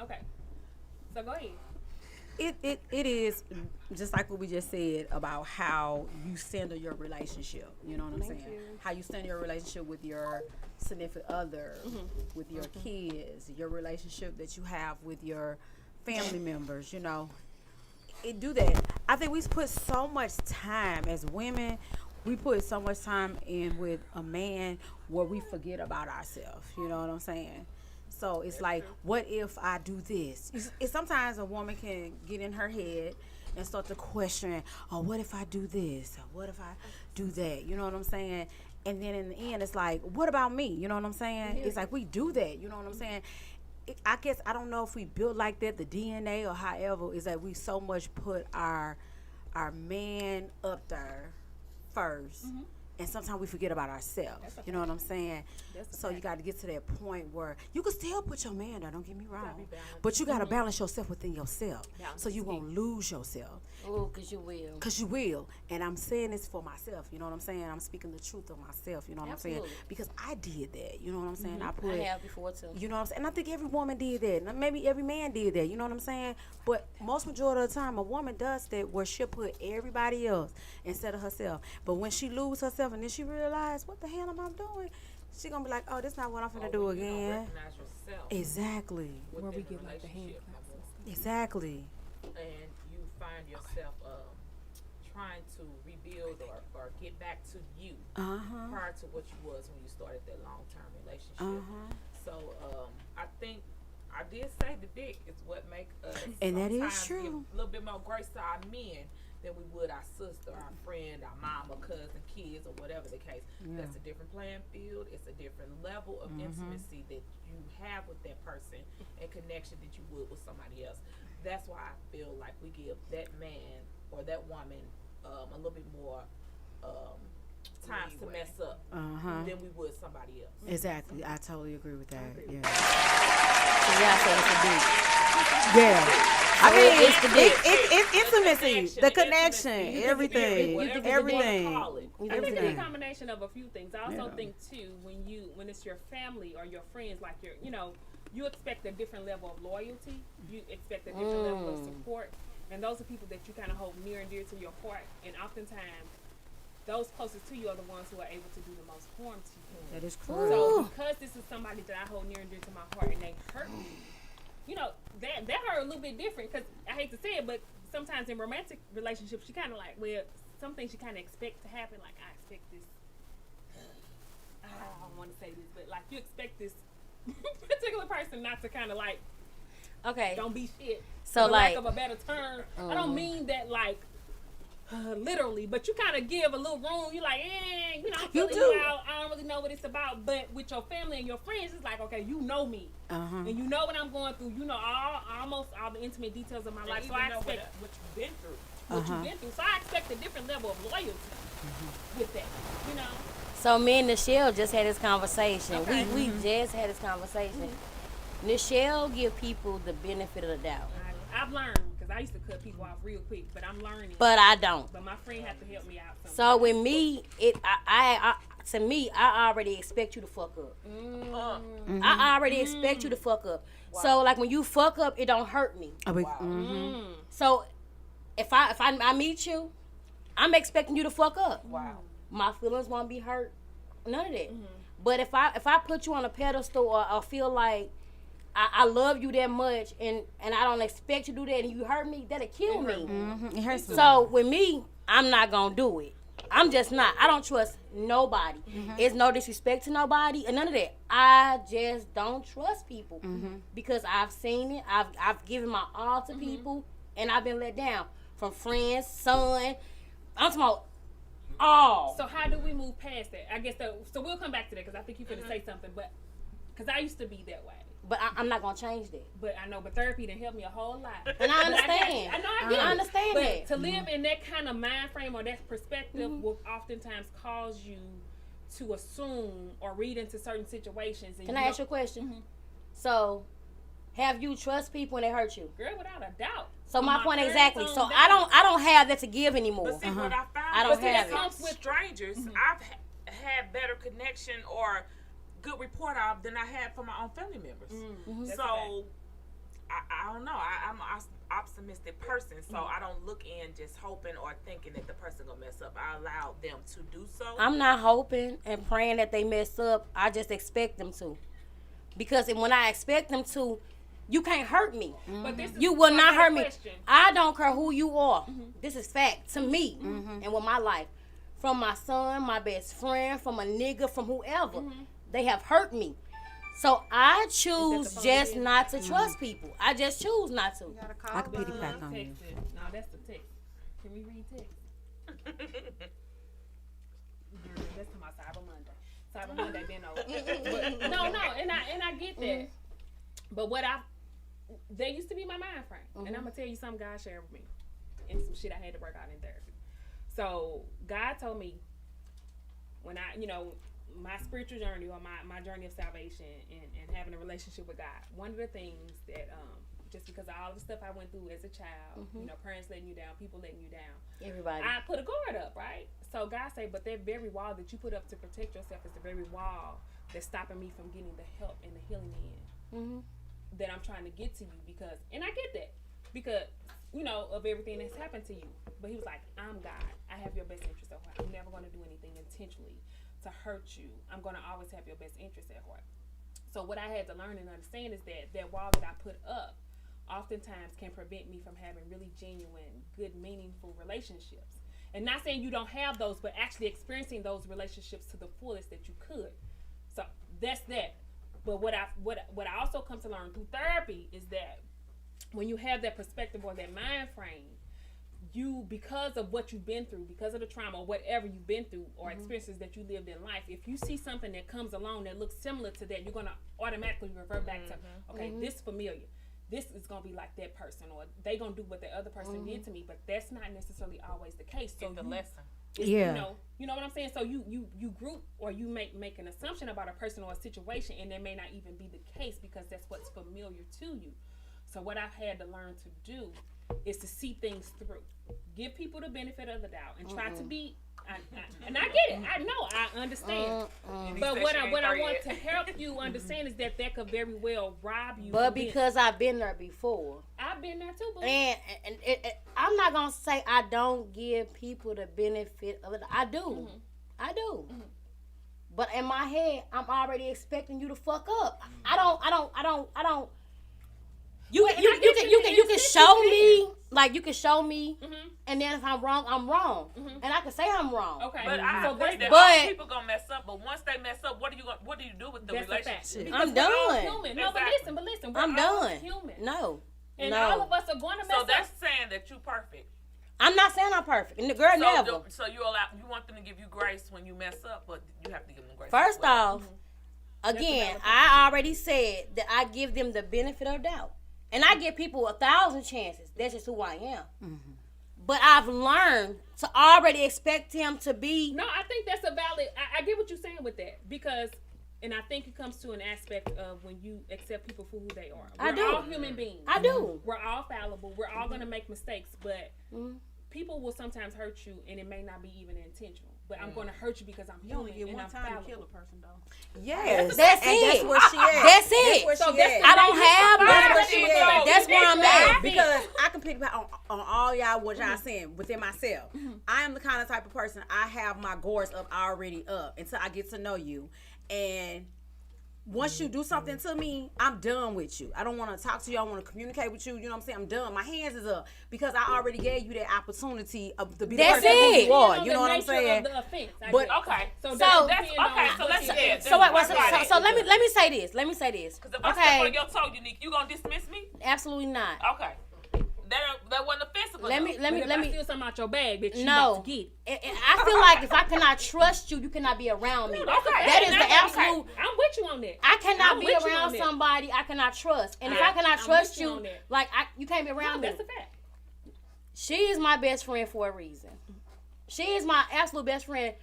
Okay. So go ahead. It is just like what we just said about how you center your relationship. You know what I'm saying? How you center your relationship with your significant other, with your kids, your relationship that you have with your family members. You know, it do that. I think we put so much time as women. we put so much time in with a man where we forget about ourselves. You know what I'm saying? So it's like, what if I do this? It's sometimes a woman can get in her head and start to question, oh, what if I do this? Or what if I do that? You know what I'm saying? And then in the end, it's like, what about me? You know what I'm saying? It's like we do that. You know what I'm saying? I guess I don't know if we built like that, the DNA or however, is that we so much put our man up there 1st. And sometimes we forget about ourselves. You know what I'm saying? So you got to get to that point where you can still put your man there, don't get me wrong. But you got to balance yourself within yourself. So you won't lose yourself. Oh, because you will. Because you will. And I'm saying this for myself. You know what I'm saying? I'm speaking the truth of myself. You know what I'm saying? Because I did that. You know what I'm saying? I have before, too. You know what I'm saying? And I think every woman did that. And maybe every man did that. You know what I'm saying? But most majority of the time, a woman does that where she'll put everybody else instead of herself. But when she lose herself and then she realize, what the hell am I doing? She gonna be like, oh, this not what I'm finna do again. Recognize yourself. Exactly. Where we get like the handcuffs. Exactly. And you find yourself trying to rebuild or get back to you prior to what you was when you started that long-term relationship. So I think I did say the dick is what make us and that is give true. a little bit more grace to our men than we would our sister, our friend, our mom, or cousin, kids, or whatever the case. That's a different playing field. It's a different level of intimacy that you have with that person and connection that you would with somebody else. That's why I feel like we give that man or that woman a little bit more times to mess up than we would somebody else. Exactly. I totally agree with that. Yeah. So y'all say it's a dick. Yeah. I mean, it's the dick. It's intimacy, the connection, everything. I think it's a combination of a few things. I also think too, when it's your family or your friends, like you expect a different level of loyalty. You expect a different level of support, and those are people that you kind of hold near and dear to your heart. And oftentimes, those closest to you are the ones who are able to do the most harm to you. That is correct. So because this is somebody that I hold near and dear to my heart, and they hurt me, that hurt a little bit different. Because I hate to say it, but sometimes in romantic relationships, you kind of like, some things you kind of expect to happen. Like, I expect this. I don't want to say this, but like you expect this particular person not to kind of like, don't be shit. So for like, lack of a better term, I don't mean that like. Literally, but you kind of give a little room. You like, I'm feeling you out. I don't really know what it's about. But with your family and your friends, it's like, okay, you know me, and you know what I'm going through. You know almost all the intimate details of my life. So I expect what you've been through. So I expect a different level of loyalty with that. So me and Nichelle just had this conversation. Okay. We just had this conversation. Nichelle give people the benefit of the doubt. I've learned. I used to cut people off real quick, but I'm learning. But I don't. But my friend have to help me out. Sometimes. So with me, I already expect you to fuck up. I already expect you to fuck up. Wow. So like when you fuck up, it don't hurt me. Wow. So if I meet you, I'm expecting you to fuck up. Wow. My feelings won't be hurt. None of that. But if I put you on a pedestal or feel like I love you that much and I don't expect you to do that and you hurt me, that'll kill me. It hurts me. So with me, I'm not gonna do it. I'm just not. I don't trust nobody. It's no disrespect to nobody and none of that. I just don't trust people because I've seen it. I've given my all to people and I've been let down from friends, son. I'm talking about all. So how do we move past that? I guess so we'll come back to that because I think you're going to say something, but because I used to be that way. But I'm not gonna change that. But I know, but therapy done helped me a whole lot. And I understand. I understand but that. To live in that kind of mind frame or that perspective will oftentimes cause you to assume or read into certain situations. And Can I ask you a question? So, have you trust people when they hurt you? Girl, without a doubt. So my point exactly. So I don't have that to give anymore. But see what I found. I don't have it. Comes with strangers. I've had better connection or good report of than I had for my own family members. So I don't know. I'm an optimistic person, so I don't look in just hoping or thinking that the person gonna mess up. I allow them to do so. I'm not hoping and praying that they mess up. I just expect them to, because when I expect them to, you can't hurt me. But this is you will not hurt me. Question. I don't care who you are. This is fact to me and with my life. from my son, my best friend, from a nigga, from whoever. They have hurt me. So I choose just not to trust people. I just choose not to. I can piggyback on you. No, that's the text. Can we read text? That's my Cyber Monday. Cyber Monday been over. But, no, and I get that. But they used to be my mind frame. And I'm gonna tell you something God shared with me. And some shit I had to work out in therapy. So God told me when my spiritual journey or my journey of salvation and having a relationship with God, one of the things that just because of all the stuff I went through as a child, parents letting you down, people letting you down, everybody, I put a guard up, right? So God said, but that very wall that you put up to protect yourself is the very wall that's stopping me from getting the help and the healing in that I'm trying to get to you and I get that because of everything that's happened to you. But he was like, I'm God. I have your best interest at heart. I'm never going to do anything intentionally to hurt you. I'm going to always have your best interest at heart. So what I had to learn and understand is that wall that I put up oftentimes can prevent me from having really genuine, good, meaningful relationships. And not saying you don't have those, but actually experiencing those relationships to the fullest that you could. So that's that. But what I also come to learn through therapy is that when you have that perspective or that mind frame, you, because of what you've been through, because of the trauma or whatever you've been through or experiences that you lived in life, if you see something that comes along that looks similar to that, you're going to automatically revert back to, okay, this is familiar. This is going to be like that person, or they going to do what the other person did to me, but that's not necessarily always the case. So the lesson. You know what I'm saying? So you group or you make an assumption about a person or a situation, and that may not even be the case because that's what's familiar to you. So what I've had to learn to do is to see things through. Give people the benefit of the doubt and try to be, and I get it. I know, I understand. But what I want to help you understand is that could very well rob you. But because I've been there before. I've been there too, boo. And I'm not going to say I don't give people the benefit of it. I do. I do. But in my head, I'm already expecting you to fuck up. I don't. You can show me, like you can show me, and then if I'm wrong, I'm wrong, and I can say I'm wrong. Okay, but I agree that all people gonna mess up. But once they mess up, what do you do with the relationship? I'm done. Human. No, but listen, we're I'm done. Human. No, and all of us are going to mess up. So that's saying that you perfect. I'm not saying I'm perfect, and the girl never. So you want them to give you grace when you mess up, but you have to give them grace. First off, again, I already said that I give them the benefit of doubt. And I give people 1,000 chances. That's just who I am. But I've learned to already expect him to be. No, I think that's a valid. I get what you're saying with that because, and I think it comes to an aspect of when you accept people for who they are. We're all human beings. I do. We're all fallible. We're all gonna make mistakes, but people will sometimes hurt you, and it may not be even intentional. But I'm gonna hurt you because I'm human. You only get and one I'm time fallible. to kill a person, though. Yes, that's it. That's where she at. That's it. I don't have that's where she at. That's where I'm at. Because I can pick on all y'all what y'all saying within myself. I am the kind of type of person, I have my guards up already up until I get to know you. And once you do something to me, I'm done with you. I don't want to talk to you. I want to communicate with you. You know what I'm saying? I'm done. My hands is up because I already gave you that opportunity to be the person who you are. You know what I'm saying? But okay, so that's okay. So let's get. So let me say this. Because if I step on your toe, Unique, you gonna dismiss me? Absolutely not. Okay. That wasn't offensive. Let me steal something out your bag that you no. about to get. I feel like if I cannot trust you, you cannot be around me. Okay. That is the absolute. I'm with you on that. I cannot be around somebody I cannot trust, and if I cannot trust you, like you can't be around me. That's a fact. She is my best friend for a reason. She is my absolute best friend.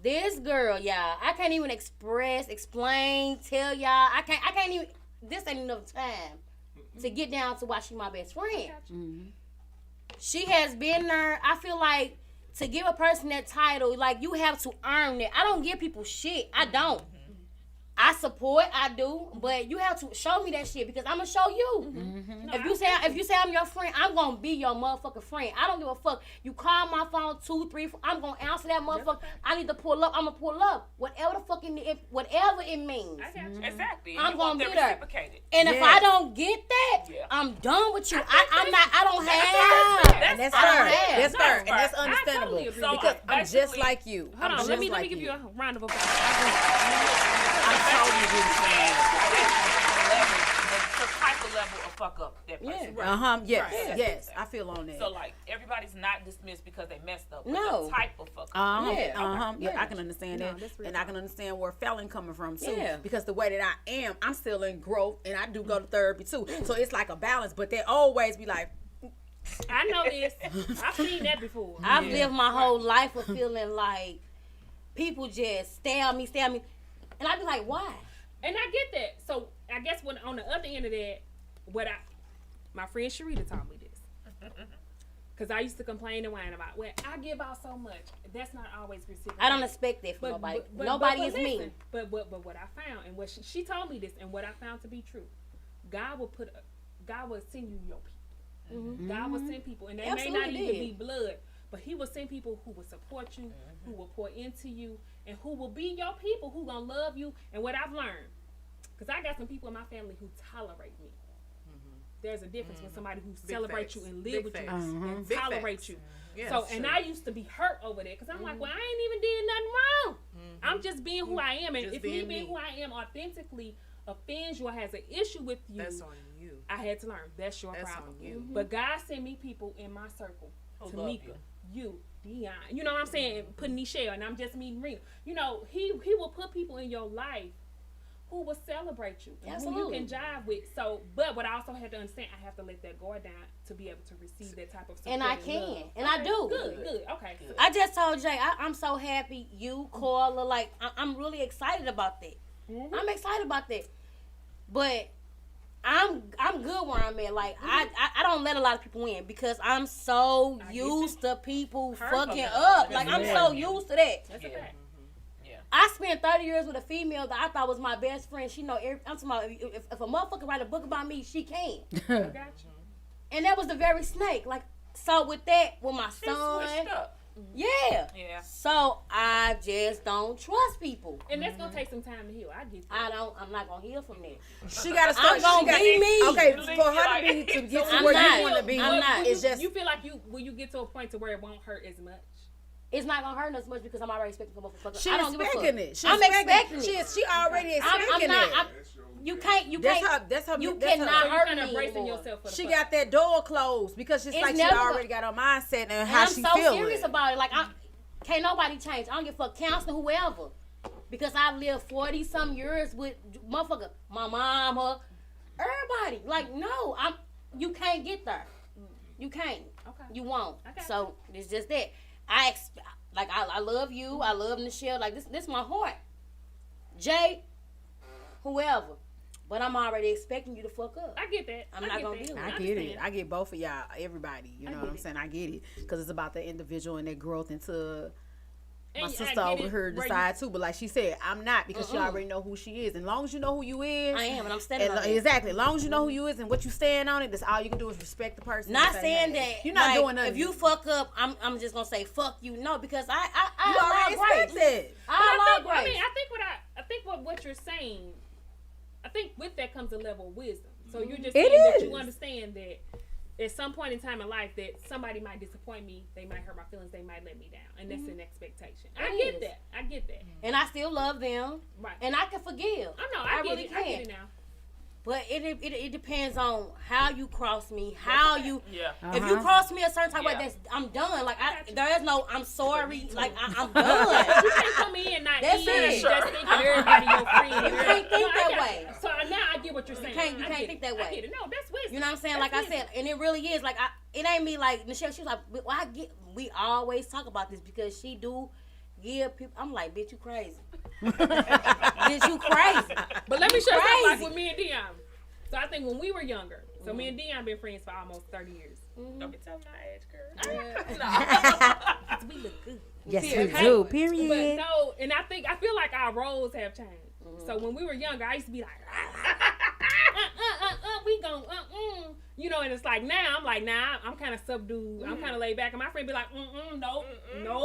This girl, y'all, I can't even explain, tell y'all. I can't even. This ain't enough time to get down to why she my best friend. She has been there. I feel like to give a person that title, like you have to earn it. I don't give people shit. I don't. I support, I do, but you have to show me that shit because I'm gonna show you. If you say I'm your friend, I'm gonna be your motherfucking friend. I don't give a fuck. You call my phone 2, 3, 4, I'm gonna answer that motherfucker. I need to pull up, I'm gonna pull up. Whatever the fucking whatever it means. Exactly. I'm You gonna want be that there. reciprocated. And if I don't get that, I'm done with you. I don't have. And that's I don't fair. have. That's fair, and that's I understandable totally agree. because I'm just basically- like you. Hold on, I'm let me just like give you a round of applause. I'm totally the type of level of fuck up that person. Yes. Right. Yes. I feel on that. So like everybody's not dismissed because they messed up. But No. the type of fuck up. Yeah, I can understand that, and I can understand where Fallon coming from too. Yeah. Because the way that I am, I'm still in growth, and I do go to therapy too. So it's like a balance, but they always be like, I know this. I've seen that before. I've lived my whole life of feeling like people just stab me, and I be like, why? And I get that. So I guess when on the other end of that, my friend Sharita taught me this. Because I used to complain and whine about, well, I give out so much. That's not always reciprocated. I don't expect that from nobody. Nobody is listen, me. But what I found, and what she told me this, and what I found to be true, God will send you your people. God will send people, and they may not even be blood, but He will send people who will support you, who will pour into you, and who will be your people, who gonna love you. And what I've learned, because I got some people in my family who tolerate me. There's a difference with somebody who celebrates you and live with you and tolerate you. Yeah, so, that's and true. I used to be hurt over that because I'm like, well, I ain't even did nothing wrong. I'm just being who I am, and Just if me being being me. who I am authentically offends you or has an issue with you, That's on you. I had to learn. That's your That's problem. on you. But God sent me people in my circle, Who love Tamika, you, Dion. You know what I'm saying? Putting Nichelle, and I'm just meeting Rena. You know, He will put people in your life who will celebrate you and who you can jive with. So, but what I also had to understand, I have to let that guard down to be able to receive that type of support. And I love. can, and I do. Good. Okay. Good. I just told Jay, I'm so happy you, Carla, like, I'm really excited about that. I'm excited about that. But I'm good where I'm at. Like, I don't let a lot of people in because I'm so used to people fucking up. Like, I'm so used to that. That's a fact. I spent 30 years with a female that I thought was my best friend. She know I'm talking about if a motherfucker write a book about me, she can. I got you. And that was the very snake. Like, so with that, with my She son, switched up. yeah. Yeah. So I just don't trust people. And that's gonna take some time to heal. I get that. I'm not gonna heal from that. she got to start. I'm gonna be me. Okay, for her to get to I'm where not. you want to be, I'm not. it's just You feel like will you get to a point to where it won't hurt as much? It's not gonna hurt us much because I'm already expecting from motherfuckers. she I don't give a fuck. expecting it. She I'm expecting it. She already I'm expecting not. it. You can't. That's her. You that's cannot her. hurt You're me kind of bracing anymore. yourself for the She fuck. got that door closed because it's like she never already got her mindset and And how I'm she so feeling. serious about it. Like, can't nobody change. I don't give a fuck, counselor, whoever. Because I've lived 40-some years with motherfucker, my mom, her, everybody. Like, no, you can't get there. You can't. Okay. You won't. I got So it's just that. I love you. I love Nichelle. Like, this my heart. Jay, whoever. But I'm already expecting you to fuck up. I get that. I'm not gonna deal with I it. get it. I get both of y'all, everybody. You know what I'm saying? I get it. Because it's about the individual and their growth into my And sister I get over it here where decide too. But like she said, I'm not because she already know who she is. And as long as you know who you is. I am, and I'm standing on it. Exactly. As long as you know who you is and what you stand on it, that's all you can do is respect the person. Not and say, saying hey, that you're not like, doing nothing. If you fuck up, I'm just gonna say fuck you. No, because I you already allow grace. expect it. I allow grace. I mean, I think what you're saying, I think with that comes a level of wisdom. So you're just saying that you understand that at some point in time in life that somebody might disappoint me, they might hurt my feelings, they might let me down, and that's an expectation. I get that. And I still love them, Right. and I can forgive. I know. I I get really it. can. I get it now. But it depends on how you cross me, how you. Yeah. If you cross me a certain type of way, I'm done. Like there is no I'm sorry. Like I'm done. You can't come in not That's in it. just thinking everybody your friend. You can't think that I got way. you. So now I get what you're saying. You I can't get think it. that way. I get it. No, that's wisdom. You know what I'm saying? That's Like I said, and it really is. Like it ain't me. Like Nichelle, she was like, well, we always talk about this because she do give people. I'm like, bitch, you crazy. Bitch, you crazy. But let me show you something like Crazy. with me and Dion. So I think when we were younger, so me and Dion been friends for almost 30 years. Don't be telling my age, girl. We look good. Yes, we Period. do. But Period. no, and I feel like our roles have changed. So when we were younger, I used to be like, we gon' you know, and it's like now I'm like, nah, I'm kind of subdued. I'm kind of laid back, and my friend be like, nope,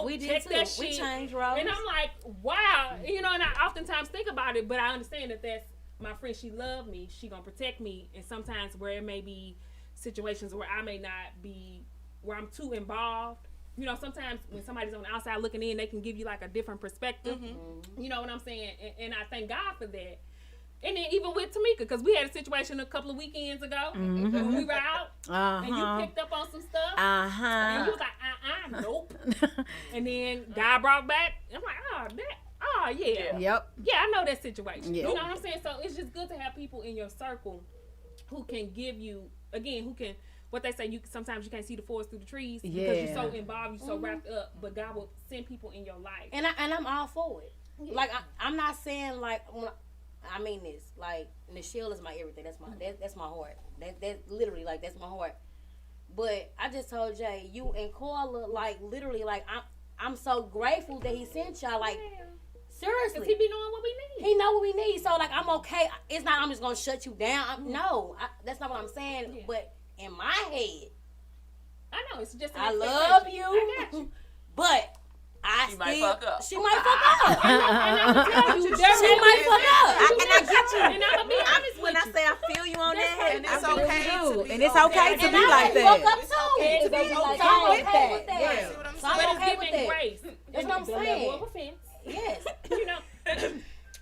We did check too. that shit. We changed roles. And I'm like, wow, you know, and I oftentimes think about it, but I understand that that's my friend. She loved me. She gonna protect me, and sometimes where it may be situations where I may not be, where I'm too involved. You know, sometimes when somebody's on the outside looking in, they can give you like a different perspective. You know what I'm saying? And I thank God for that. And then even with Tamika, because we had a situation a couple of weekends ago when we were out, and you picked up on some stuff, and you was like, nope. And then God brought back, I'm like, yeah. Yep. Yeah, I know that situation. Yeah. You know what I'm saying? So it's just good to have people in your circle who can give you, again, who can, what they say, sometimes you can't see the forest through the trees because you're so involved, you're so wrapped up, but God will send people in your life. And I'm all for it. Yeah. Like I'm not saying like I mean this, like Nichelle is my everything. That's my heart. That literally, like, that's my heart. But I just told Jay, you and Carla, like, literally, like, I'm so grateful that he sent y'all, like, seriously. 'Cause he be knowing what we need. He know what we need. So, like, I'm okay. It's not I'm just gonna shut you down. No, that's not what I'm saying. Yeah. But in my head, I know it's just. I love you, I got you. But She might fuck up. She might fuck up. And I'm gonna tell you, she might fuck up. And I get you. And I'm gonna be honest when I say I feel you on that, and it's okay to be and it's okay to be like that. Fuck up too. It's okay like, I'm okay with that. Yeah. But So I'm it's okay with giving that. grace. That's what I'm The saying. level of offense. Yes. You know,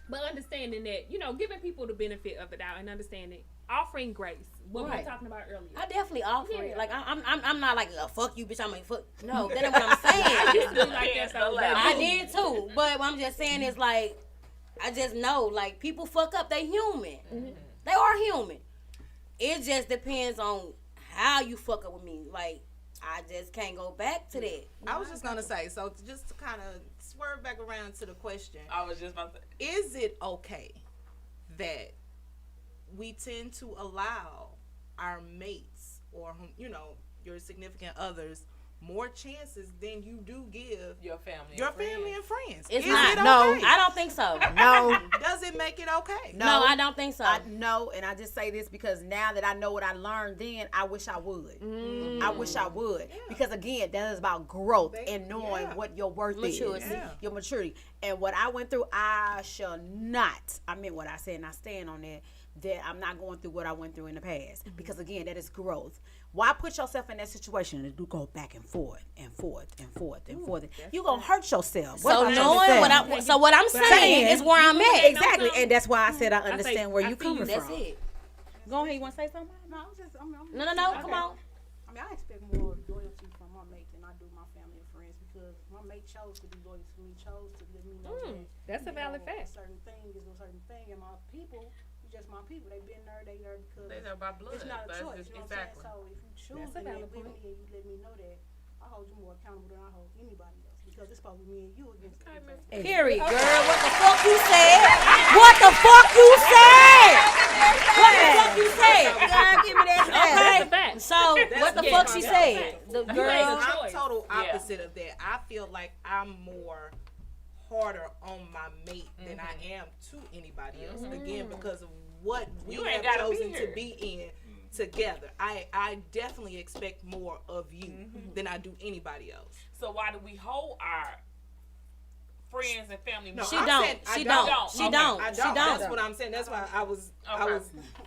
but understanding that, you know, giving people the benefit of the doubt and understanding, offering grace. What we were talking about earlier. I definitely offer it. Like I'm not like fuck you, bitch. I'm like fuck. No, that ain't what I'm saying. I used to be like that, so I did too. But what I'm just saying is like, I just know like people fuck up. They human. They are human. It just depends on how you fuck up with me. Like I just can't go back to that. I was just gonna say, so just to kind of swerve back around to the question. I was just about to say, is it okay that we tend to allow our mates or, you know, your significant others more chances than you do give your family and friends? It's Is not. it okay? No, I don't think so. No. Does it make it okay? No, I don't think so. No, and I just say this because now that I know what I learned then, I wish I would. I wish I would. Yeah. Because again, that is about growth and knowing what your worth is. Your maturity. And what I went through, I shall not, I meant what I said and I stand on that I'm not going through what I went through in the past. Because again, that is growth. Why put yourself in that situation and do go back and forth and forth and forth and forth? You're going to hurt yourself. So knowing what I'm saying is where I'm at. Exactly. And that's why I said I understand where you're coming from. That's it. Go ahead. You want to say something? No, I'm No, come on. I mean, I expect more loyalty from my mate than I do my family and friends because my mate chose to be loyal to me, chose to let me know that. That's a valid fact. A certain thing is a certain thing, and my people, just my people, they've been there, they there because they there by blood. It's not a choice, you know exactly. what I'm saying? So if you choose to live with me and you let me know that, I hold you more accountable than I hold anybody else because it's supposed to be me and you against me. Period, girl. What the fuck you said? What the fuck you said? What the fuck you said? God, give me that. Okay. So what the fuck she said? The girl. I'm total opposite of that. I feel like I'm more harder on my mate than I am to anybody else. Again, because of what we have chosen to be in together. I definitely expect more of you than I do anybody else. So why do we hold our friends and family members? She don't. That's what I'm saying. That's why I was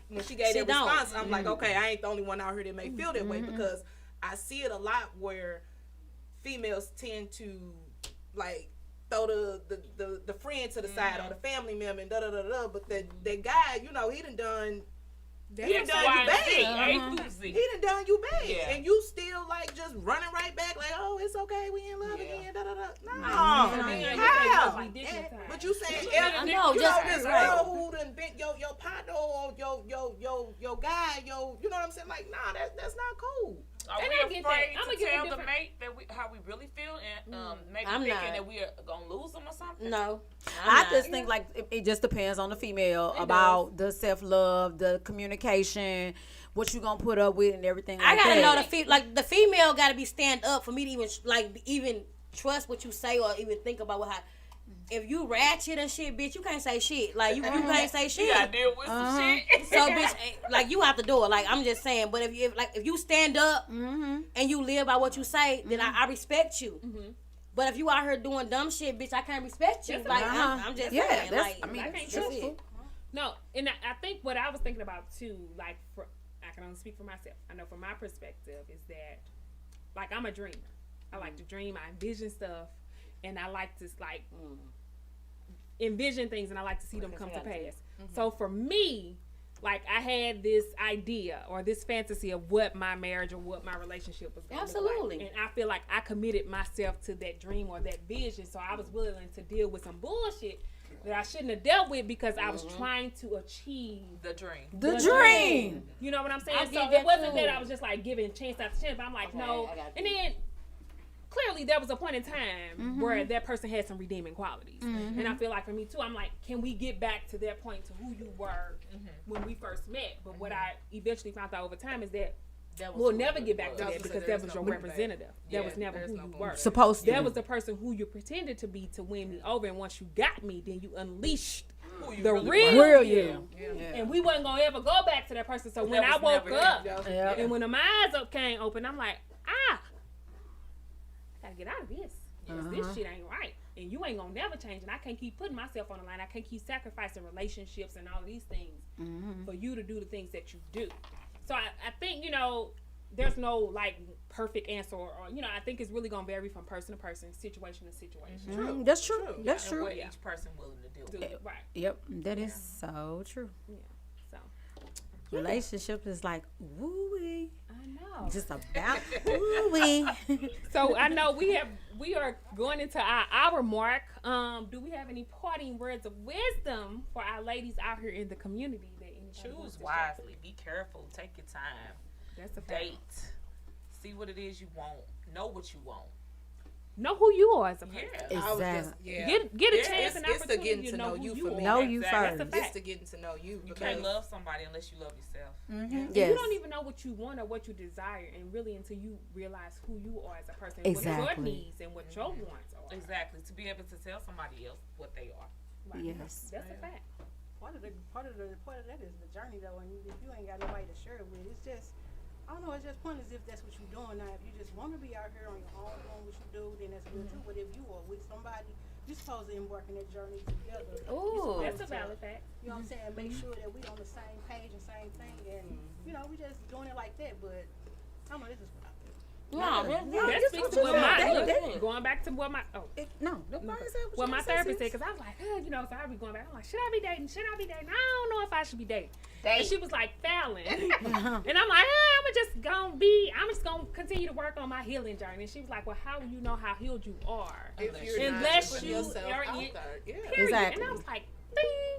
when she gave that response, I'm like, okay, I ain't the only one out here that may feel that way because I see it a lot where females tend to like throw the friend to the side or the family member and but the guy, you know, he done done you bad. He done done you bad, and you still like just running right back like, oh, it's okay, we in love again. No, how? But you saying, you know, this girl who done bent your partner or your guy, you know what I'm saying? Like, nah, that's not cool. Are we afraid to tell the mate that how we really feel and maybe thinking that we are gonna lose them or something? No, I just think like it just depends on the female about the self-love, the communication, what you gonna put up with, and everything. I gotta know the female gotta be stand up for me to even trust what you say or even think about if you ratchet and shit, bitch, you can't say shit. Like you can't say shit. You gotta deal with some shit. So, bitch, like you out the door. Like I'm just saying. But if you stand up and you live by what you say, then I respect you. But if you out here doing dumb shit, bitch, I can't respect you. Like I'm just saying. Like I can't trust you. No, and I think what I was thinking about too, like I can only speak for myself. I know from my perspective is that, like, I'm a dreamer. I like to dream. I envision stuff, and I like to like envision things, and I like to see them come to pass. So for me, like, I had this idea or this fantasy of what my marriage or what my relationship was going to look like. And I feel like I committed myself to that dream or that vision. So I was willing to deal with some bullshit that I shouldn't have dealt with because I was trying to achieve the dream. The dream. You know what I'm saying? So it wasn't that I was just like giving chance after chance, but I'm like, no. And then clearly there was a point in time where that person had some redeeming qualities. And I feel like for me too, I'm like, can we get back to that point to who you were when we first met? But what I eventually found out over time is that we'll never get back to that because that was your representative. That was never who you were. Supposed to. That was the person who you pretended to be to win me over. And once you got me, then you unleashed the real you. And we wasn't going to ever go back to that person. So when I woke up and when my eyes came open, I'm like, I gotta get out of this. This shit ain't right. And you ain't gonna never change. And I can't keep putting myself on the line. I can't keep sacrificing relationships and all these things for you to do the things that you do. So I think, you know, there's no like perfect answer or you know, I think it's really gonna vary from person to person, situation to situation. True. That's true. That's and true. what each person willing to do. Right. Yep. That is so true. Yeah. So relationship is like woo-wee. I know. Just about woo-wee. So I know we are going into our hour mark. Do we have any parting words of wisdom for our ladies out here in the community? Choose wisely. Be careful. Take your time. That's a date. See what it is you want. Know what you want. Know who you are as a person. Exactly. Get a chance and it's opportunity to getting to know you for me. Know you first. It's to getting to know you. You can't love somebody unless you love yourself. You don't even know what you want or what you desire, and really until you realize who you are as a person, what your needs and what your wants are. Exactly. To be able to tell somebody else what they are. Right. Yes. That's a fact. Part of that is the journey though, and if you ain't got nobody to share it with, it's just, I don't know, it's just pointless if that's what you're doing. Now, if you just want to be out here on your own doing what you do, then that's good too. But if you are with somebody, you're supposed to embark in that journey together. Ooh, that's a valid fact. You know what I'm saying? Make sure that we on the same page and same thing, and you know, we just doing it like that. But I don't know, this is what I feel. That speaks to what my going back to what my what my therapist said, because I was like, you know, so I be going back. I'm like, should I be dating? Should I be dating? I don't know if I should be dating. And she was like, Fallon, and I'm like, I'm just gonna continue to work on my healing journey. And she was like, well, how do you know how healed you are unless you are in? Exactly. And I was like,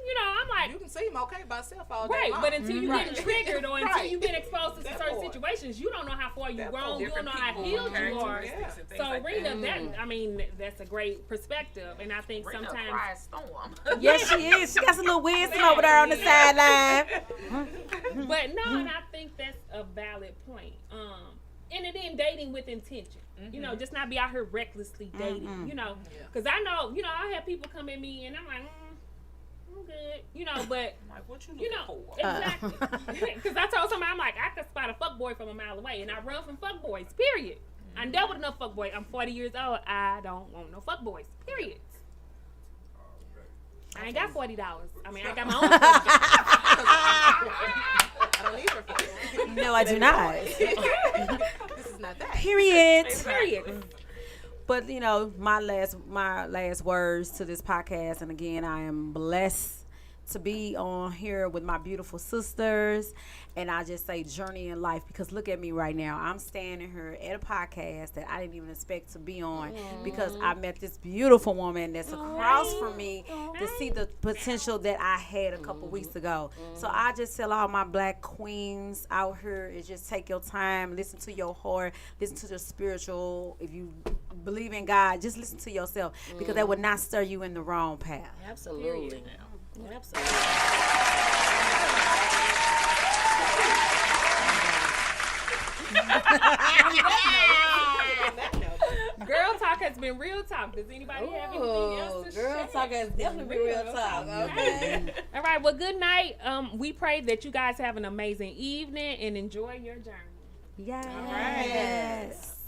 you know, I'm like, you can seem okay by yourself all day right, long. but until you get triggered or until you get exposed to certain situations, you don't know how far you've grown. You don't know how healed you are. So, Rita, that's a great perspective, and I think Rita sometimes. cries storm. Yes, she is. She got some little wisdom over there on the sideline. But no, and I think that's a valid point. And then dating with intention. You know, just not be out here recklessly dating. You know, because I know, you know, I have people come at me and I'm like, I'm good, you know, but like, what you know, for? Exactly. Because I told somebody, I'm like, I could spot a fuckboy from a mile away, and I run from fuckboys. Period. I dealt with enough fuckboys. I'm 40 years old. I don't want no fuckboys. Period. I ain't got $40. I mean, I got my own. I don't need her for it. No, I do not. This is not that. Period. Period. But you know, my last words to this podcast, and again, I am blessed to be on here with my beautiful sisters, and I just say journey in life, because look at me right now. I'm standing here at a podcast that I didn't even expect to be on because I met this beautiful woman that's across from me to see the potential that I had a couple weeks ago. So I just tell all my black queens out here is just take your time, listen to your heart, listen to the spiritual. If you believe in God, just listen to yourself, because that would not stir you in the wrong path. Absolutely. Absolutely. Girl Talk has been real talk. Does anybody have anything else to share? Girl talk has definitely been real talk. Okay. All right. Well, good night. We pray that you guys have an amazing evening and enjoy your journey. Yes. All right.